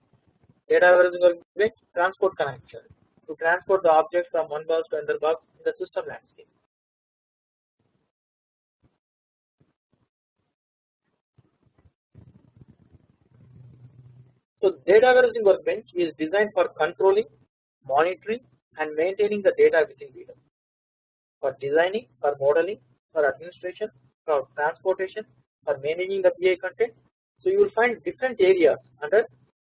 Data Warehousing Workbench, transport connection to transport the objects from one box to another box in the system landscape. So Data Warehousing Workbench is designed for controlling, monitoring, and maintaining the data within BW. For designing, for modeling, for administration, for transportation, for managing the BI content. So you will find different areas under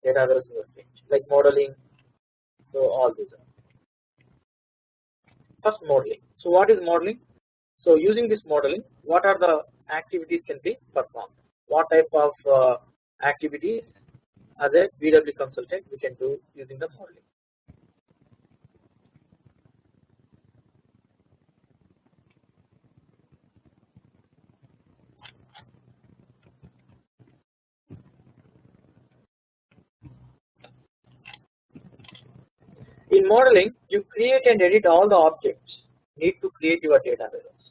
Data Warehousing Workbench like modeling. So all these are. First, modeling. So what is modeling? So using this modeling, what are the activities can be performed? What type of activities as a BW consultant we can do using the modeling? In modeling, you create and edit all the objects need to create your data warehouse.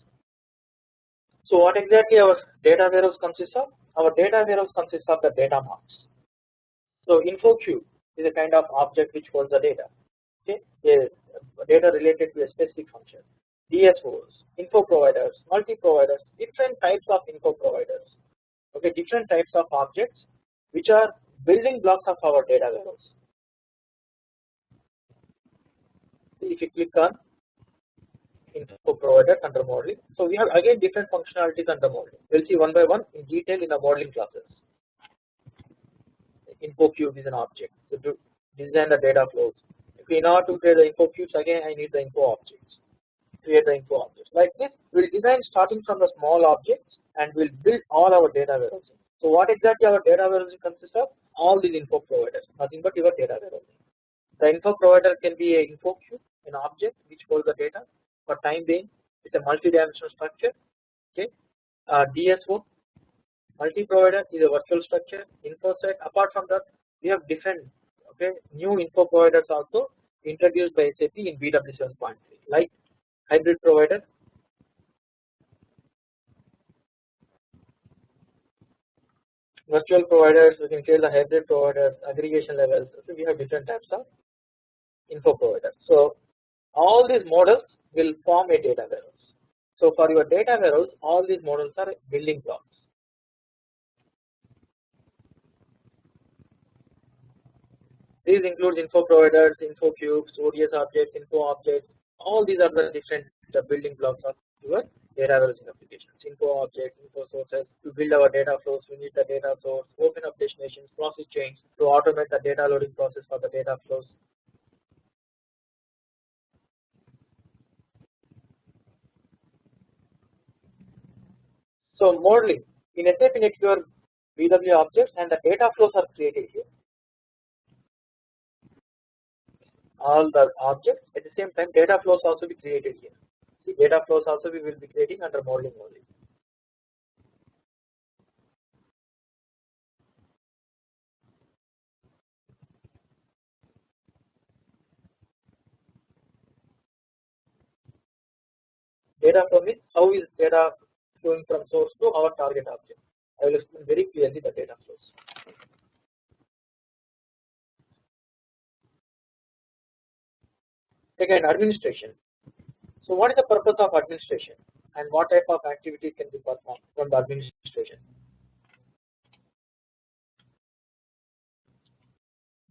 So what exactly our data warehouse consists of? Our data warehouse consists of the data marks. So InfoQ is a kind of object which holds the data. Okay, data related to a specific function. DSOs, info providers, multi providers, different types of info providers. Okay, different types of objects which are building blocks of our data warehouse. If you click on info provider under modeling, so we have again different functionalities under modeling. We'll see one by one in detail in the modeling classes. Info cube is an object, so to design the data flows. In order to create the info cubes, again I need the info objects. Create the info objects. Like this, we'll design starting from the small objects and we'll build all our data warehousing. So what exactly our data warehousing consists of? All these info providers, nothing but your data warehousing. The info provider can be an info cube, an object which holds the data. For time being, it's a multi-dimensional structure. Okay, DSO, multi-provider is a virtual structure. InfoSec. Apart from that, we have different new info providers also introduced by SAP in BW 7.3, like hybrid provider, virtual providers. We can create the hybrid providers, aggregation levels. So we have different types of info providers. So all these models will form a data warehouse. So for your data warehouse, all these models are building blocks. These include info providers, info cubes, ODS objects, info objects. All these are the different building blocks of your data warehousing applications. Info objects, info sources. To build our data flows, we need the data source, open up destinations, process chains to automate the data loading process for the data flows. So modeling in SAP Network BW objects and the data flows are created here. All the objects at the same time data flows also be created here. See, data flows also we will be creating under modeling only. Data flow means how is data flowing from source to our target object. I will explain very clearly the data flows. Second, administration. So what is the purpose of administration and what type of activity can be performed from the administration?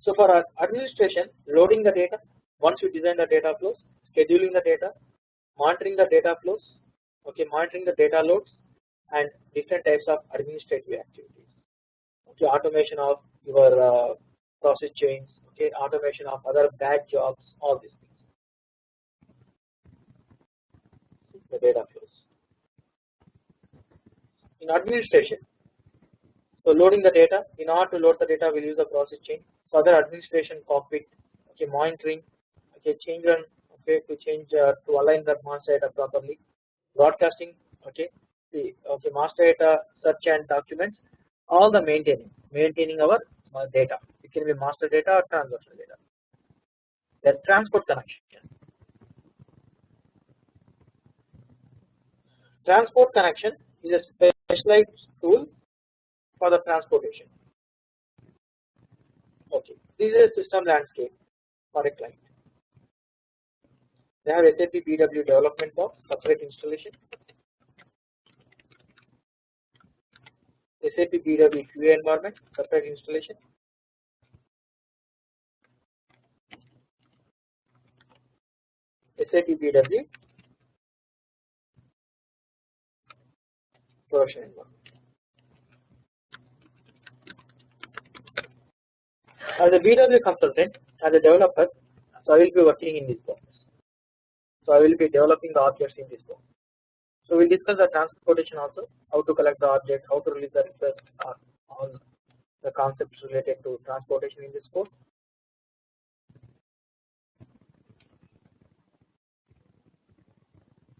So for administration, loading the data, once you design the data flows, scheduling the data, monitoring the data flows, okay, monitoring the data loads, and different types of administrative activities. Okay, automation of your process chains, okay, automation of other bad jobs, all these things. The data flows. In administration, so loading the data, in order to load the data, we'll use the process chain. So other administration cockpit, okay, monitoring, okay, change run, okay, to change to align the master data properly, broadcasting, okay, the master data, search and documents, all the maintaining our data. It can be master data or transactional data. The transport connection. Transport connection is a specialized tool for the transportation. Okay, this is a system landscape for a client. They have SAP BW development box, separate installation. SAP BW QA environment, separate installation. SAP BW production environment. As a BW consultant, as a developer, so I will be working in this box. So I will be developing the objects in this box. So we'll discuss the transportation also, how to collect the object, how to release the request, all the concepts related to transportation in this course.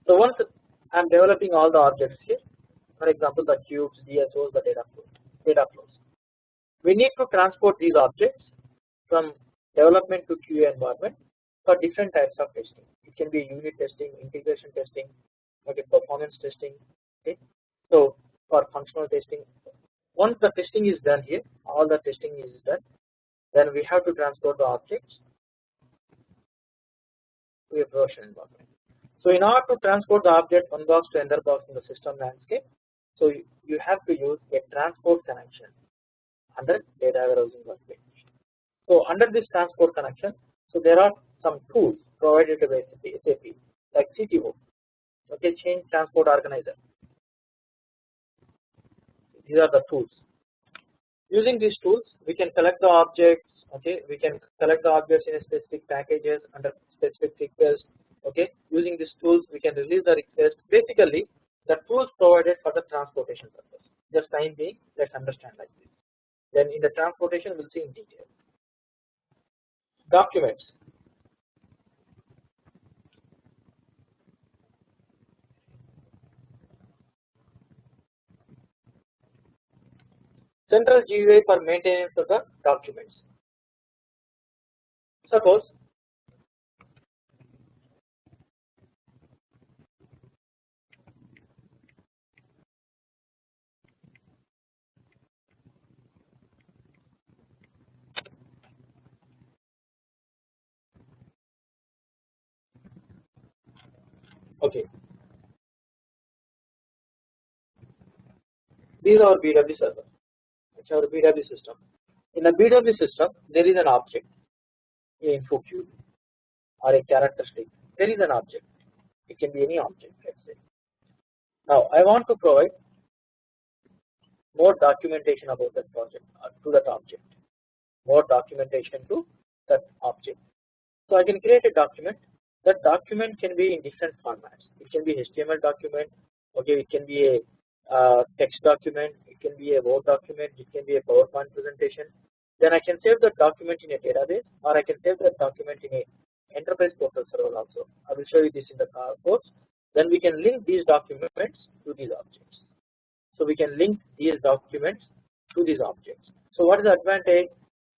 So once I'm developing all the objects here, for example the cubes, DSOs, the data flows, we need to transport these objects from development to QA environment for different types of testing. It can be unit testing, integration testing, okay, performance testing. Okay, so for functional testing, once the testing is done here, all the testing is done, then we have to transport the objects to a production environment. So in order to transport the object one box to another box in the system landscape, So you have to use a transport connection under data warehousing workbench. So under this transport connection, so there are some tools provided by SAP like CTO, okay, change transport organizer. These are the tools. Using these tools, we can collect the objects. Okay, we can collect the objects in a specific packages under specific request. Okay, using these tools, we can release the request. Basically, the tools provided for the transportation purpose. Just time being, let's understand like this. Then in the transportation, we'll see in detail. Documents. Central GUI for maintenance of the documents. Suppose okay, these are our BW server. It's our BW system. In a BW system, there is an object, a info cube or a characteristic. There is an object. It can be any object, let's say. Now I want to provide more documentation about that project to that object. More documentation to that object. So I can create a document. That document can be in different formats. It can be HTML document. Okay, it can be a text document. It can be a Word document. It can be a PowerPoint presentation. Then I can save that document in a database, or I can save that document in a enterprise portal server also. I will show you this in the course. Then we can link these documents to these objects. So we can link these documents to these objects. So what is the advantage?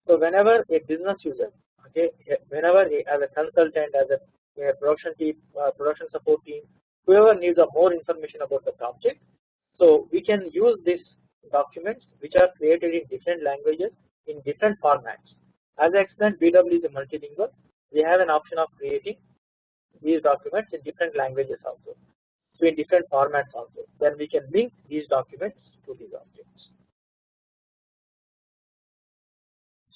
So whenever a business user, okay, whenever as a consultant, as a production team, production support team, whoever needs more information about the object, so we can use these documents which are created in different languages in different formats. As I explained, BW is a multilingual. We have an option of creating these documents in different languages also. So in different formats also. Then we can link these documents to these objects.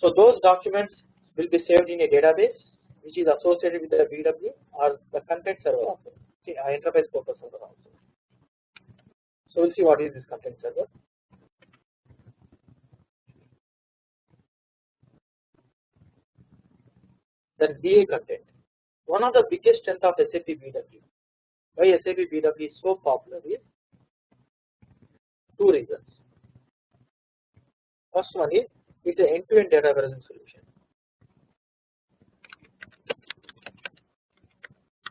So those documents will be saved in a database which is associated with the BW or the content server also. See, enterprise portal server also. So we'll see what is this content server. Then BA content. One of the biggest strengths of SAP BW. Why SAP BW is so popular is two reasons. First one is it's an end-to-end data warehousing solution.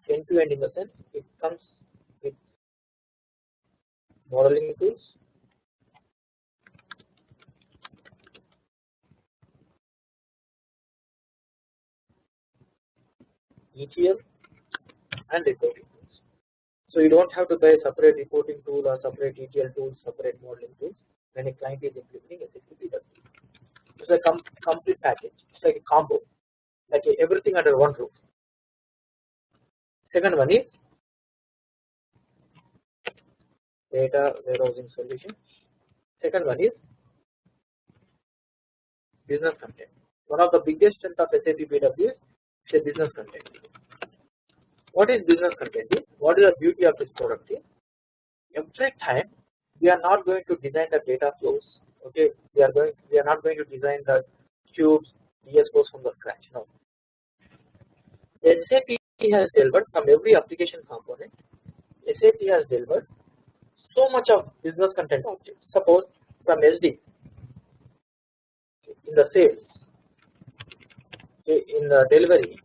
End-to-end in the sense it comes with modeling tools, ETL, and reporting tools. So you don't have to buy a separate reporting tool or separate ETL tools, separate modeling tools when a client is implementing SAP BW. It's a complete package. It's like a combo, like everything under one roof. Second one is data warehousing solution. Second one is business content. One of the biggest strengths of SAP BW is business content. What is business content? What is the beauty of this product? Every time we are not going to design the data flows. Okay, we are not going to design the cubes, DS flows from the scratch. No. SAP has delivered from every application component. SAP has delivered so much of business content objects. Suppose from SD, in the sales, in the delivery,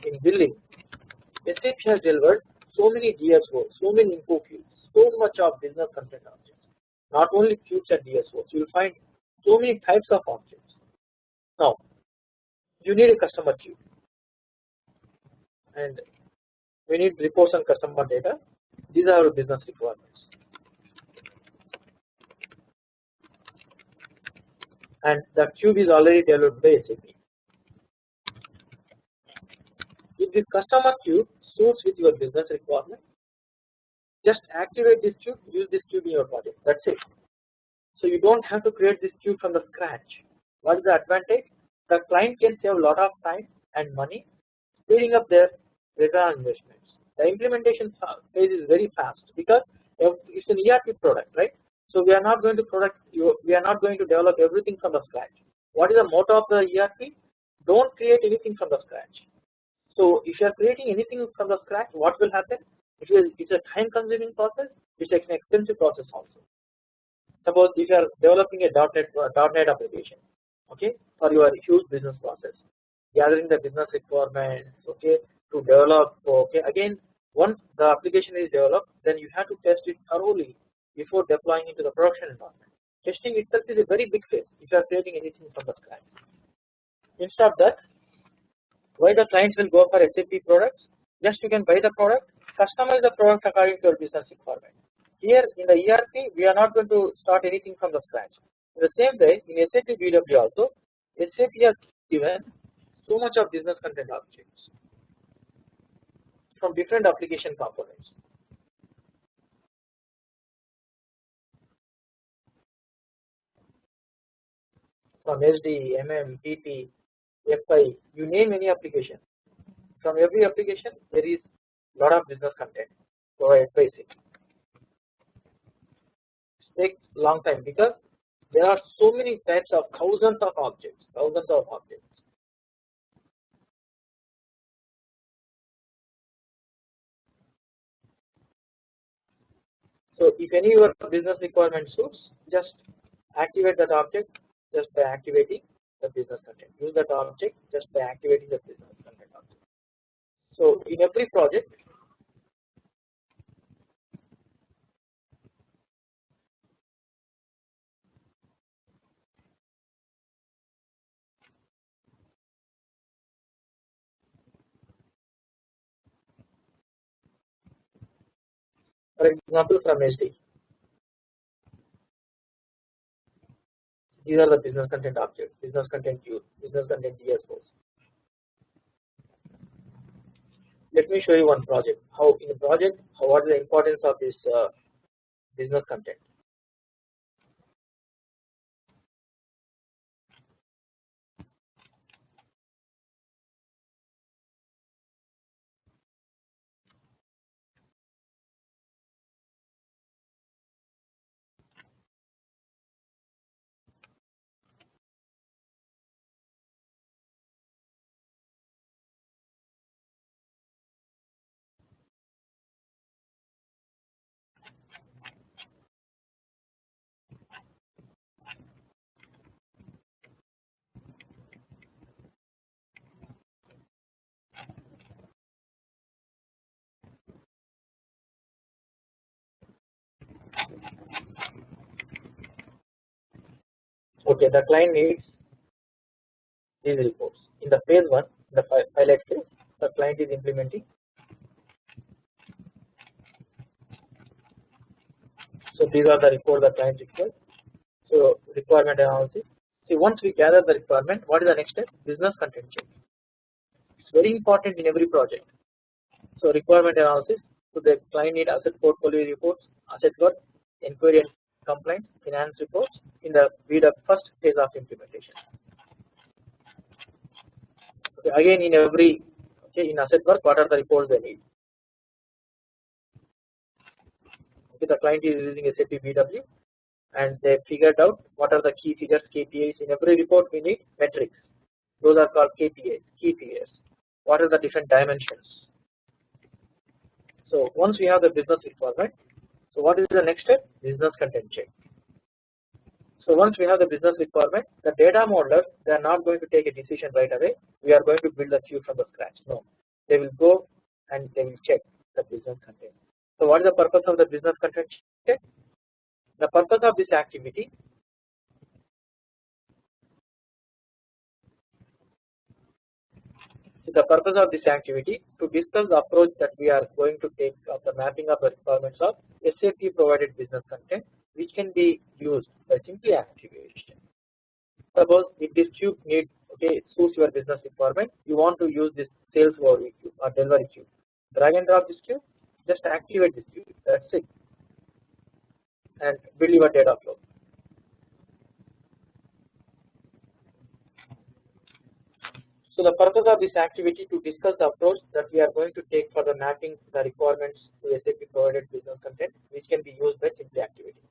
in billing, SAP has delivered so many DSOs, so many info cubes, so much of business content objects. Not only cubes and DSOs, you will find so many types of objects. Now, you need a customer cube, and we need reports on customer data. These are our business requirements. And the cube is already developed by SAP. If the customer cube suits with your business requirement, Just activate this cube, use this cube in your project. That's it. So you don't have to create this cube from the scratch. What is the advantage? The client can save a lot of time and money, speeding up their return on investments. The implementation phase is very fast because it's an ERP product, right? So we are not going to develop everything from the scratch. What is the motto of the ERP? Don't create anything from the scratch. So if you are creating anything from the scratch, what will happen? It's a time-consuming process. It's an expensive process also. Suppose if you are developing a .NET application, okay, for your huge business process, gathering the business requirements, okay, to develop, okay, again, once the application is developed, then you have to test it thoroughly before deploying into the production environment. Testing itself is a very big phase if you are creating anything from the scratch. Instead of that, why the clients will go for SAP products? Just you can buy the product, customize the product according to your business requirement. Here in the ERP, we are not going to start anything from the scratch. In the same way, in SAP BW also, SAP has given so much of business content objects from different application components. From SD, MM, PP, FI, you name any application. From every application, there is a lot of business content provided by SAP. It takes a long time because there are so many types of thousands of objects. So if any of your business requirement suits, just activate that object just by activating the business content. Use that object just by activating the business content object. So in every project, for example from SD, these are the business content objects, business content use, business content DSOs. Let me show you one project. How in a project, what is the importance of this business content? Okay, the client needs these reports. In the phase 1, the pilot phase, the client is implementing. So these are the reports the client requires. So requirement analysis. See, once we gather the requirement, what is the next step? Business content check. It's very important in every project. So requirement analysis. So the client need asset portfolio reports, asset work, inquiry and compliance, finance reports in the first phase of implementation. Okay, again in every in asset work, what are the reports they need? Okay, the client is using SAP BW and they figured out what are the key figures, KPIs. In every report we need metrics. Those are called KPIs, key figures. What are the different dimensions? So once we have the business requirement, so what is the next step? Business content check. So once we have the business requirement, the data modelers, they are not going to take a decision right away. We are going to build a queue from the scratch. No, they will go and they will check the business content. So what is the purpose of the business content check? The purpose of this activity to discuss the approach that we are going to take of the mapping of the requirements of SAP provided business content, which can be used by simply activation. Suppose if this cube needs, suits your business requirement, you want to use this sales overview cube or delivery cube. Drag and drop this cube, just activate this queue. That's it, and build your data flow. So the purpose of this activity to discuss the approach that we are going to take for the mapping the requirements to SAP provided business content, which can be used by simply activating.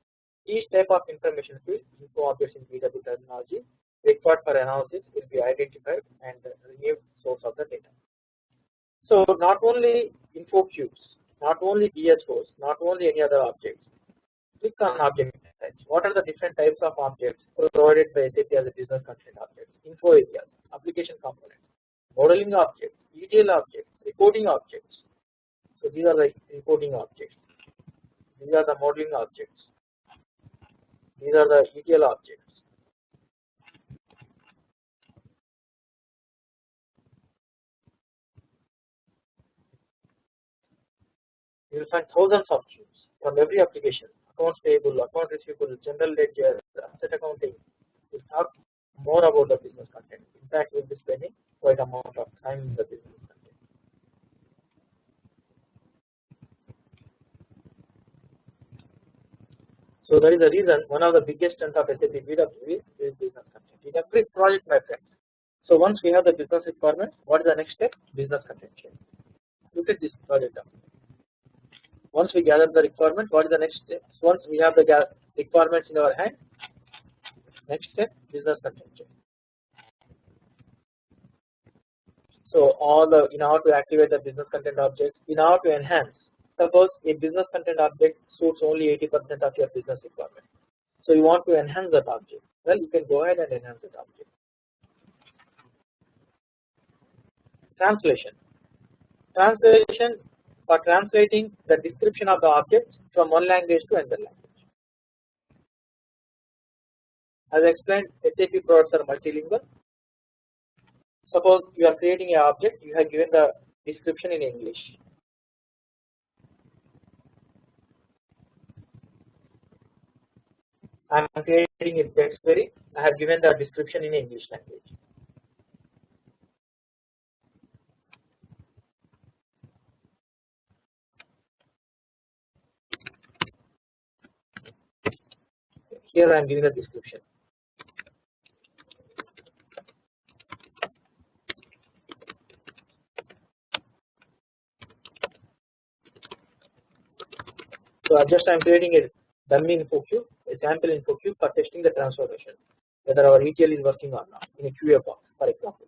Each type of information field, info objects in BW terminology, required for analysis will be identified and the renewed source of the data. So not only info cubes, not only DSOs, not only any other objects. Click on object types. What are the different types of objects provided by SAP as a business content objects? Info areas, application components, modeling objects, ETL objects, recording objects. So these are the recording objects. These are the modeling objects. These are the ETL objects. You will find thousands of cubes from every application. Accounts payable, account receivable, general ledger, asset accounting. We'll talk more about the business content. In fact, we'll be spending quite amount of time in the business content. So that is the reason one of the biggest strengths of SAP BW is business content. In every project, my friends. So once we have the business requirements, what is the next step? Business content change. Look at this project. Once we gather the requirement, what is the next step? Once we have the requirements in our hand, next step, business content change. So all the in order to activate the business content objects, in order to enhance. Suppose a business content object suits only 80% of your business requirement. So you want to enhance that object. Well, you can go ahead and enhance that object. Translation. Translation for translating the description of the object from one language to another language. As I explained, SAP products are multilingual. Suppose you are creating an object, you have given the description in English. I am creating a text query, I have given the description in English language. Here I am giving the description. So I am creating a dummy info cube, a sample info cube for testing the transformation, whether our ETL is working or not in a QA box, for example.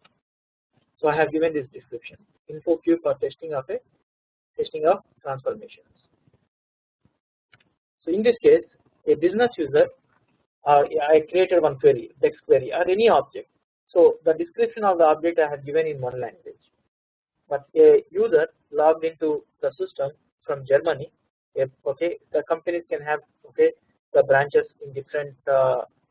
So I have given this description, info cube for testing of transformations. So in this case, a business user, I created one query, text query or any object. So the description of the object I have given in one language, but a user logged into the system from Germany. Okay, the companies can have the branches in different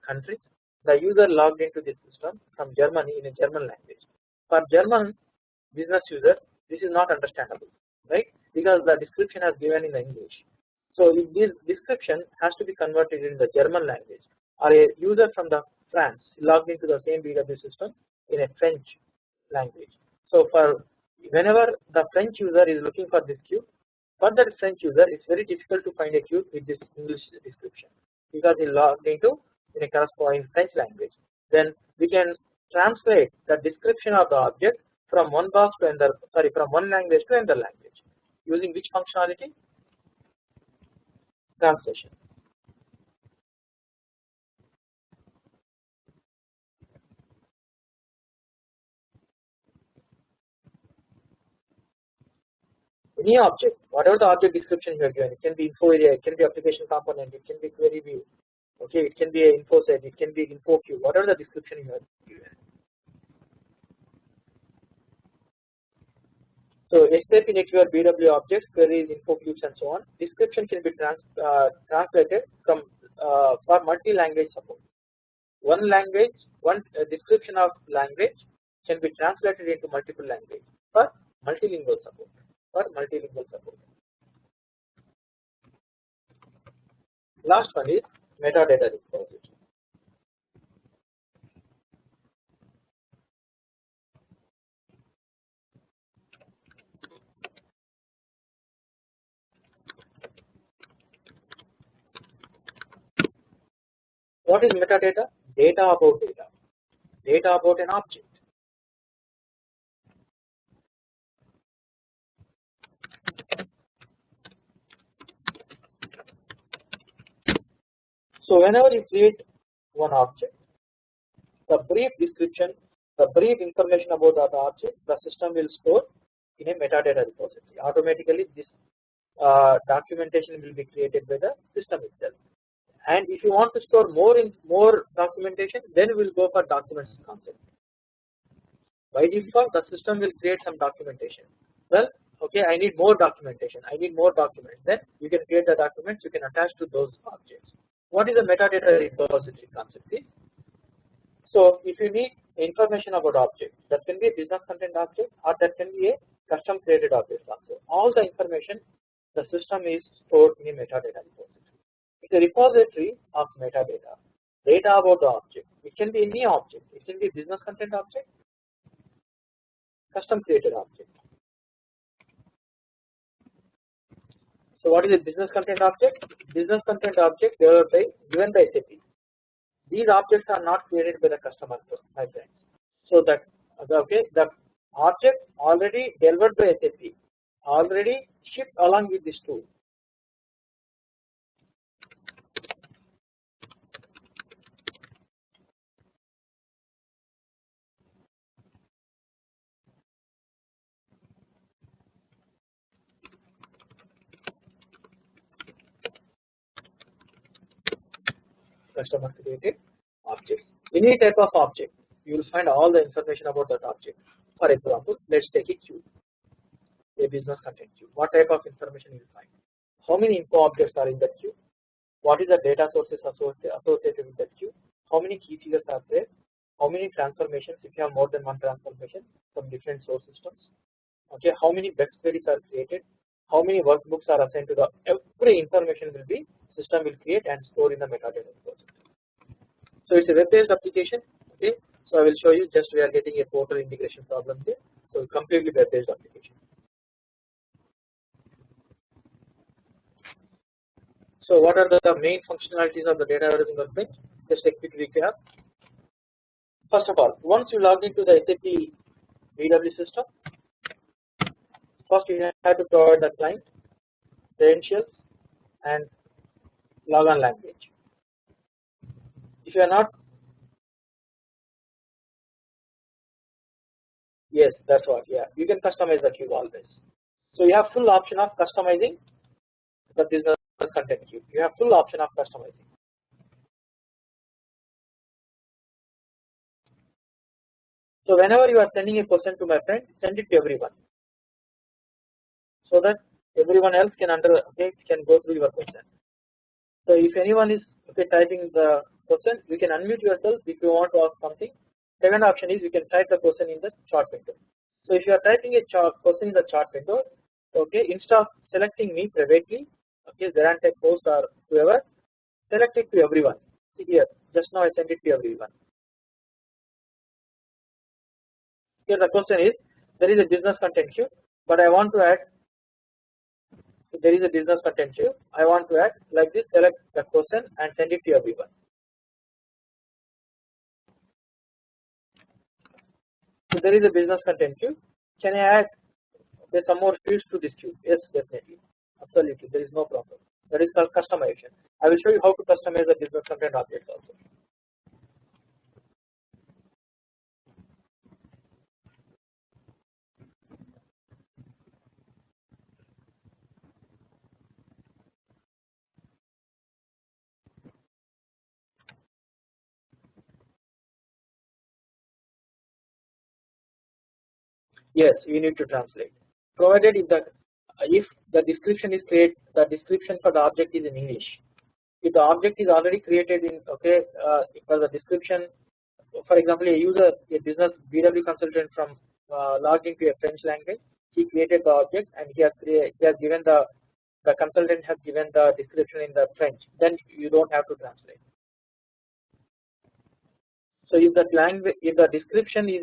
countries. The user logged into this system from Germany in a German language. For German business user, this is not understandable, right? Because the description has given in English. So if this description has to be converted in the German language, or a user from the France logged into the same BW system in a French language. So for whenever the French user is looking for this cube, for that French user, it's very difficult to find a cube with this English description because he logged into in a corresponding French language. Then we can translate the description of the object from one box to another, from one language to another language, using which functionality? Translation. Any object, whatever the object description you are given, it can be info area, it can be application component, it can be query view, okay, it can be an info set, it can be info queue, whatever the description you have given. So SAP Network BW objects, queries, info cubes, and so on. Description can be translated from for multi-language support. One language, one description of language can be translated into multiple languages for multilingual support. Last one is metadata repository. What is metadata? Data about data, data about an object. So whenever you create one object, the brief description, the brief information about that object, the system will store in a metadata repository. Automatically, this documentation will be created by the system itself. And if you want to store more documentation, then we will go for documents concept. By default, the system will create some documentation. Well, okay, I need more documentation. I need more documents. Then you can create the documents. You can attach to those objects. What is a metadata repository concept? So if you need information about object, that can be a business content object or that can be a custom created object also. All the information the system is stored in a metadata repository. It's a repository of metadata, data about the object. It can be any object. It can be a business content object, custom created object. So what is a business content object? Business content object developed by given by SAP. These objects are not created by the customer, my friends. So that okay, the object already delivered by SAP, already shipped along with this tool. Customer created objects. Any type of object, you will find all the information about that object. For example, let's take a queue, a business content queue. What type of information you will find? How many info objects are in that queue? What is the data sources associated with that queue? How many key figures are there? How many transformations? If you have more than one transformation from different source systems, okay. How many best queries are created? How many workbooks are assigned to the every information will be system will create and store in the metadata repository. So it's a web-based application. Okay, so I will show you. Just we are getting a portal integration problem here. So completely web-based application. So what are the main functionalities of the data warehousing workbench? Just a quick recap. First of all, once you log into the SAP BW system, first you have to provide the client credentials and logon language. If you are not, yes, that's what. Yeah, you can customize the queue always. So you have full option of customizing the business content queue. You have full option of customizing. So whenever you are sending a question to my friend, send it to everyone, so that everyone else can can go through your question. So if anyone is typing the question, you can unmute yourself if you want to ask something. Second option is you can type the question in the chat window. So if you are typing a question in the chat window, okay, instead of selecting me privately, okay, Zeran Tech post or whoever, select it to everyone. See here, just now I sent it to everyone. Here the question is, there is a business content queue, but I want to add. There is a business content queue. I want to add like this. Select the question and send it to everyone. So there is a business content queue. Can I add some more fields to this queue? Yes, definitely, absolutely. There is no problem. That is called customization. I will show you how to customize the business content objects also. Yes, you need to translate. Provided if the description is created, the description for the object is in English. If the object is already created in for the description, for example, a business BW consultant from logged into a French language, he created the object and he has given the consultant has given the description in the French. Then you don't have to translate. So if the description is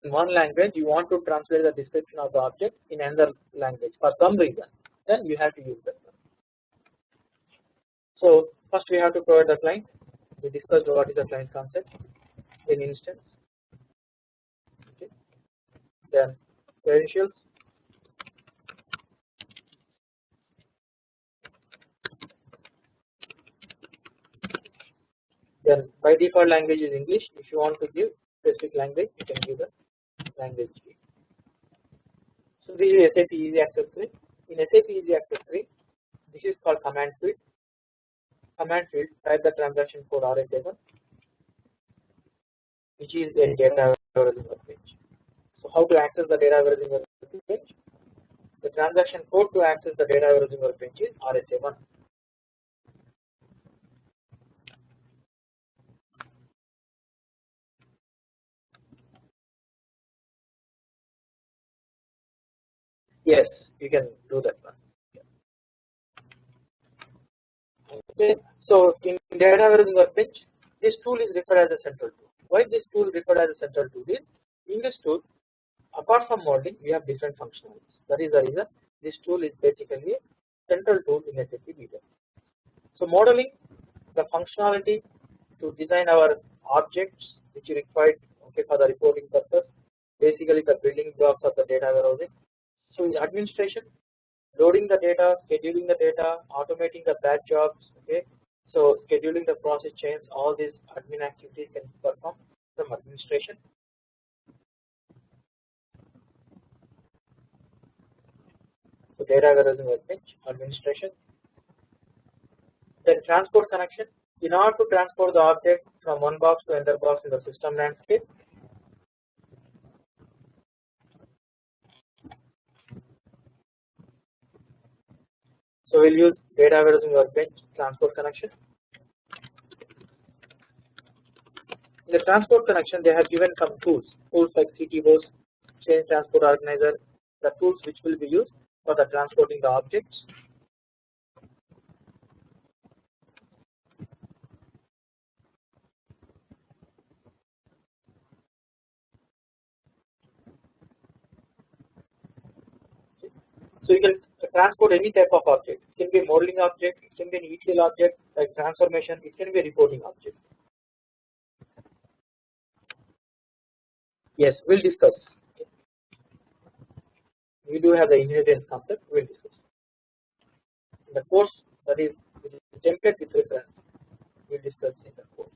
in one language, you want to translate the description of the object in another language for some reason, then you have to use that one. So first we have to provide the client. We discussed what is the client concept, then instance, okay, then credentials, then by default language is English. If you want to give specific language, you can give the language. So this is SAP Easy Access 3. In SAP Easy Access 3, this is called command field. Command field, type the transaction code RS7, which is a data warehousing workbench. So how to access the data warehousing workbench? The transaction code to access the data warehousing workbench is RS7. Yes, you can do that one. Okay. So in data warehousing workbench, this tool is referred as a central tool. Why this tool is referred as a central tool is, in this tool, apart from modeling, we have different functionalities. That is the reason this tool is basically a central tool in SAP BW. So modeling, the functionality to design our objects which are required, okay, for the reporting purpose, basically the building blocks of the data warehousing. So in administration, loading the data, scheduling the data, automating the batch jobs, okay. So scheduling the process chains, all these admin activities can perform from administration. So data warehousing workbench, administration. Then transport connection. In order to transport the object from one box to another box in the system landscape, so we'll use data warehousing workbench transport connection. In the transport connection, they have given some tools like CTOs, change transport organizer, the tools which will be used for the transporting the objects. So you can transport any type of object. It can be a modeling object, it can be an ETL object like transformation, it can be a reporting object. Yes, we'll discuss. We do have the inheritance concept, we'll discuss. In the course, that is template with reference, we'll discuss in the course.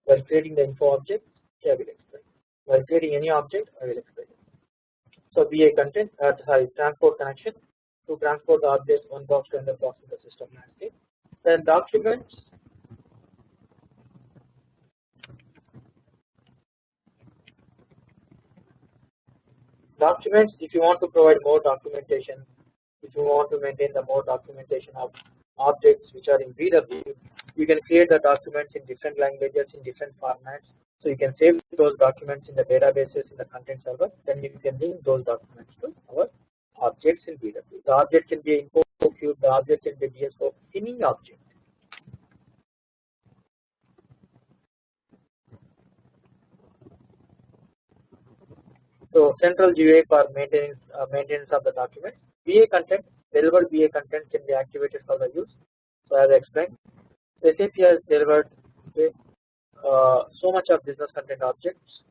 While creating the info object, I will explain. While creating any object, I will explain. So BA content, transport connection to transport the objects one box to another box in the system landscape. Then documents. Documents, if you want to provide more documentation, if you want to maintain the more documentation of objects which are in BW, you can create the documents in different languages, in different formats. So you can save those documents in the databases in the content server. Then you can link those documents to our objects in BW. The object can be info cube, the object can be DSO, any object. So central GUI for maintenance of the document. BA content, delivered BA content can be activated for the use. So as I explained, SAP has delivered so much of business content objects,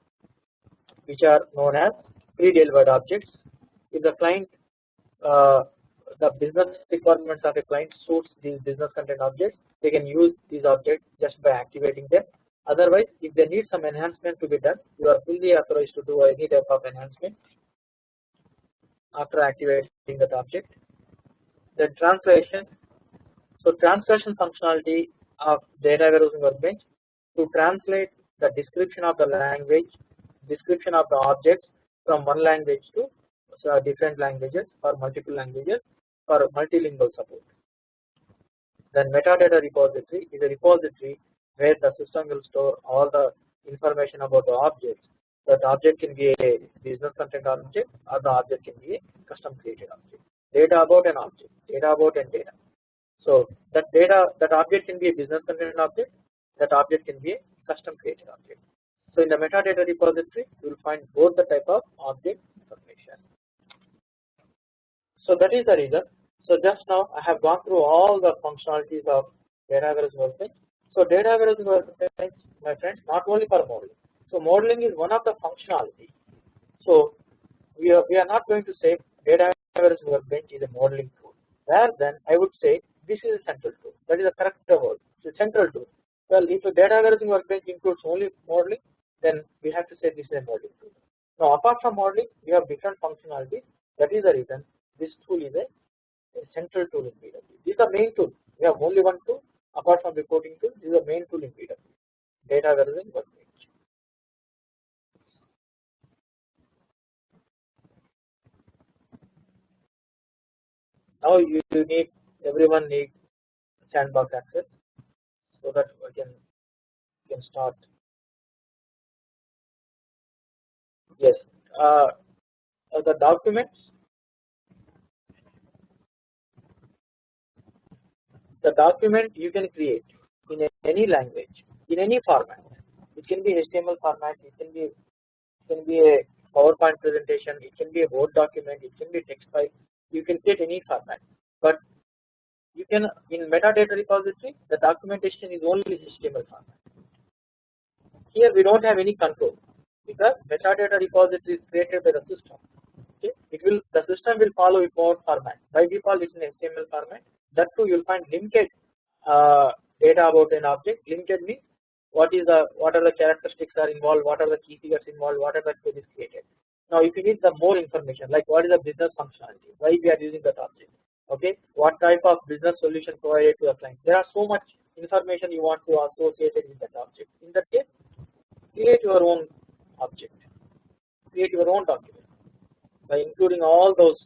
which are known as pre-delivered objects. If the client, the business requirements of a client suits these business content objects, they can use these objects just by activating them. Otherwise, if they need some enhancement to be done, you are fully authorized to do any type of enhancement after activating that object. Then translation. So translation functionality of data warehousing workbench to translate the description of the language, description of the objects from one language to different languages or multiple languages for multilingual support. Then metadata repository is a repository where the system will store all the information about the objects. That object can be a business content object or the object can be a custom created object. Data about an object, data about and data. So that data, that object can be a business content object, that object can be a custom created object. So in the metadata repository, you will find both the type of object information. So that is the reason. So just now I have gone through all the functionalities of data warehouse workbench. So data warehousing workbench, my friends, not only for modeling. So modeling is one of the functionality. So we are not going to say data warehousing workbench is a modeling tool. Rather than I would say this is a central tool. That is a correct word. It's a central tool. Well, if a data warehousing workbench includes only modeling, then we have to say this is a modeling tool. Now, apart from modeling, we have different functionalities. That is the reason this tool is a central tool in BW. This is the main tool. We have only one tool. Apart from reporting tool, this is the main tool in BW. Data warehousing workbench. Now you need everyone needs sandbox access so that we can start. Yes, uh, the documents, the document you can create in any language, in any format. It can be HTML format, it can be a PowerPoint presentation, it can be a Word document, it can be a text file. You can create any format, but you can in metadata repository the documentation is only HTML format. Here we don't have any control because metadata repository is created by the system. Okay, the system will follow a code format. By default, it's in HTML format. That too, you'll find limited data about an object. Limited means what are the characteristics are involved, what are the key figures involved, what are the code is created. Now, if you need the more information, like what is the business functionality, why we are using that object, okay, what type of business solution provided to the client. There are so much information you want to associate it with that object. In that case, create your own object, create your own document by including all those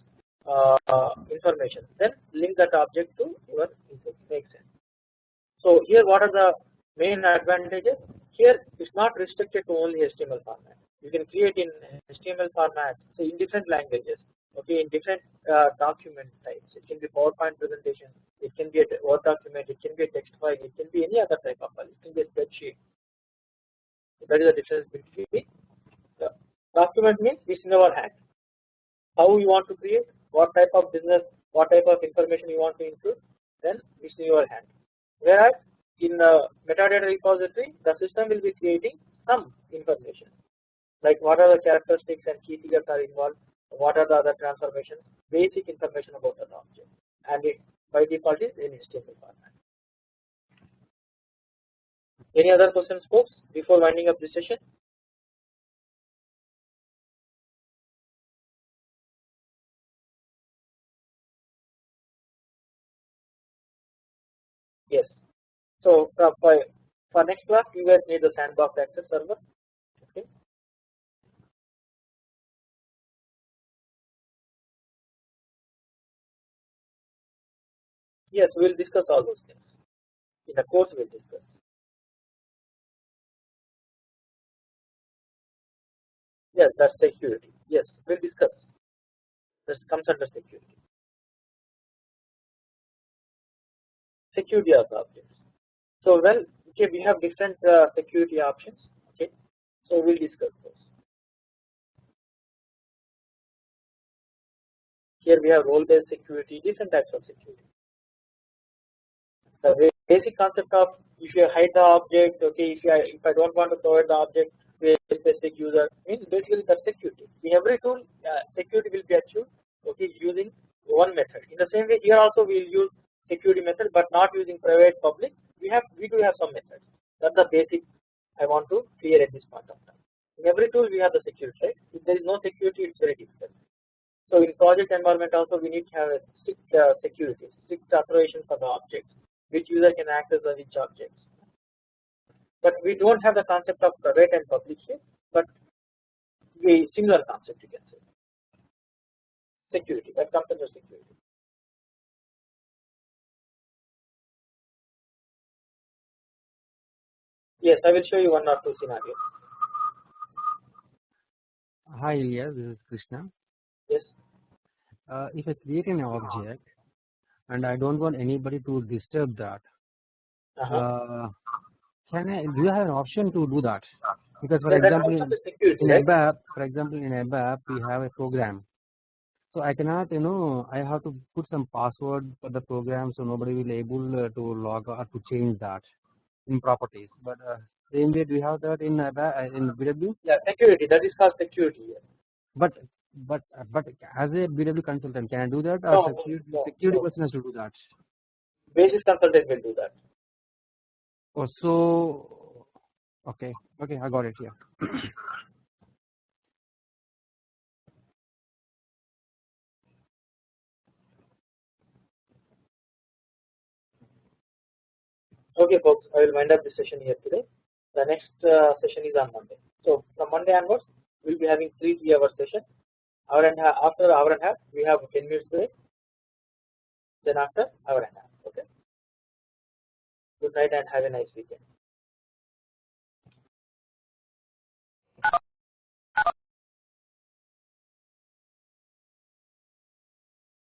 information. Then link that object to your input. Makes sense. So here, what are the main advantages? Here, it's not restricted to only HTML format. You can create in HTML format, so in different languages. Okay, in different document types. It can be PowerPoint presentation. It can be a Word document. It can be a text file. It can be any other type of file. It can be a spreadsheet. That is the difference between the document means it's in our hand. How you want to create, what type of business, what type of information you want to include, then it's in your hand. Whereas in the metadata repository, the system will be creating some information, like what are the characteristics and key figures are involved, what are the other transformations, basic information about the object, and it by default is in HTML format. Any other questions, folks, before winding up this session? Yes. So for next class, you guys need the sandbox access server. Okay. Yes, we will discuss all those things in the course. We will discuss. Yes, that's security. Yes, we'll discuss. This comes under security. Security of the objects. So well, okay, we have different security options. Okay, so we'll discuss those. Here we have role-based security, different types of security. The basic concept of if you hide the object, okay, if I don't want to provide the object to a specific user, means basically the security. In every tool, security will be achieved, okay, using one method. In the same way, here also we will use security method, but not using private, public. We do have some methods. That's the basic I want to clear at this point of time. In every tool we have the security, right? If there is no security, it's very difficult. So in project environment also we need to have a strict security, strict authorization for the objects, which user can access the which objects. But we don't have the concept of private and public here, but we similar concept you can say. Security, that comes under security. Yes, I will show you one or two scenarios. Hi, Ilya, this is Krishna. Yes. If I create an object and I don't want anybody to disturb that, do you have an option to do that? Because for example, in ABAP, we have a program. So I cannot, I have to put some password for the program so nobody will able to log or to change that. in properties. But same way, do you have that in BW? Yeah, security. That is called security. Yeah. But as a BW consultant, can I do that, or No, security person has to do that? Basis consultant will do that. Oh, so okay, I got it here. Okay, folks, I will wind up this session here today. The next session is on Monday. So from Monday onwards, we'll be having 3 hour session. After hour and a half, we have 10 minutes break. Then after hour and a half. Okay. Good night and have a nice weekend.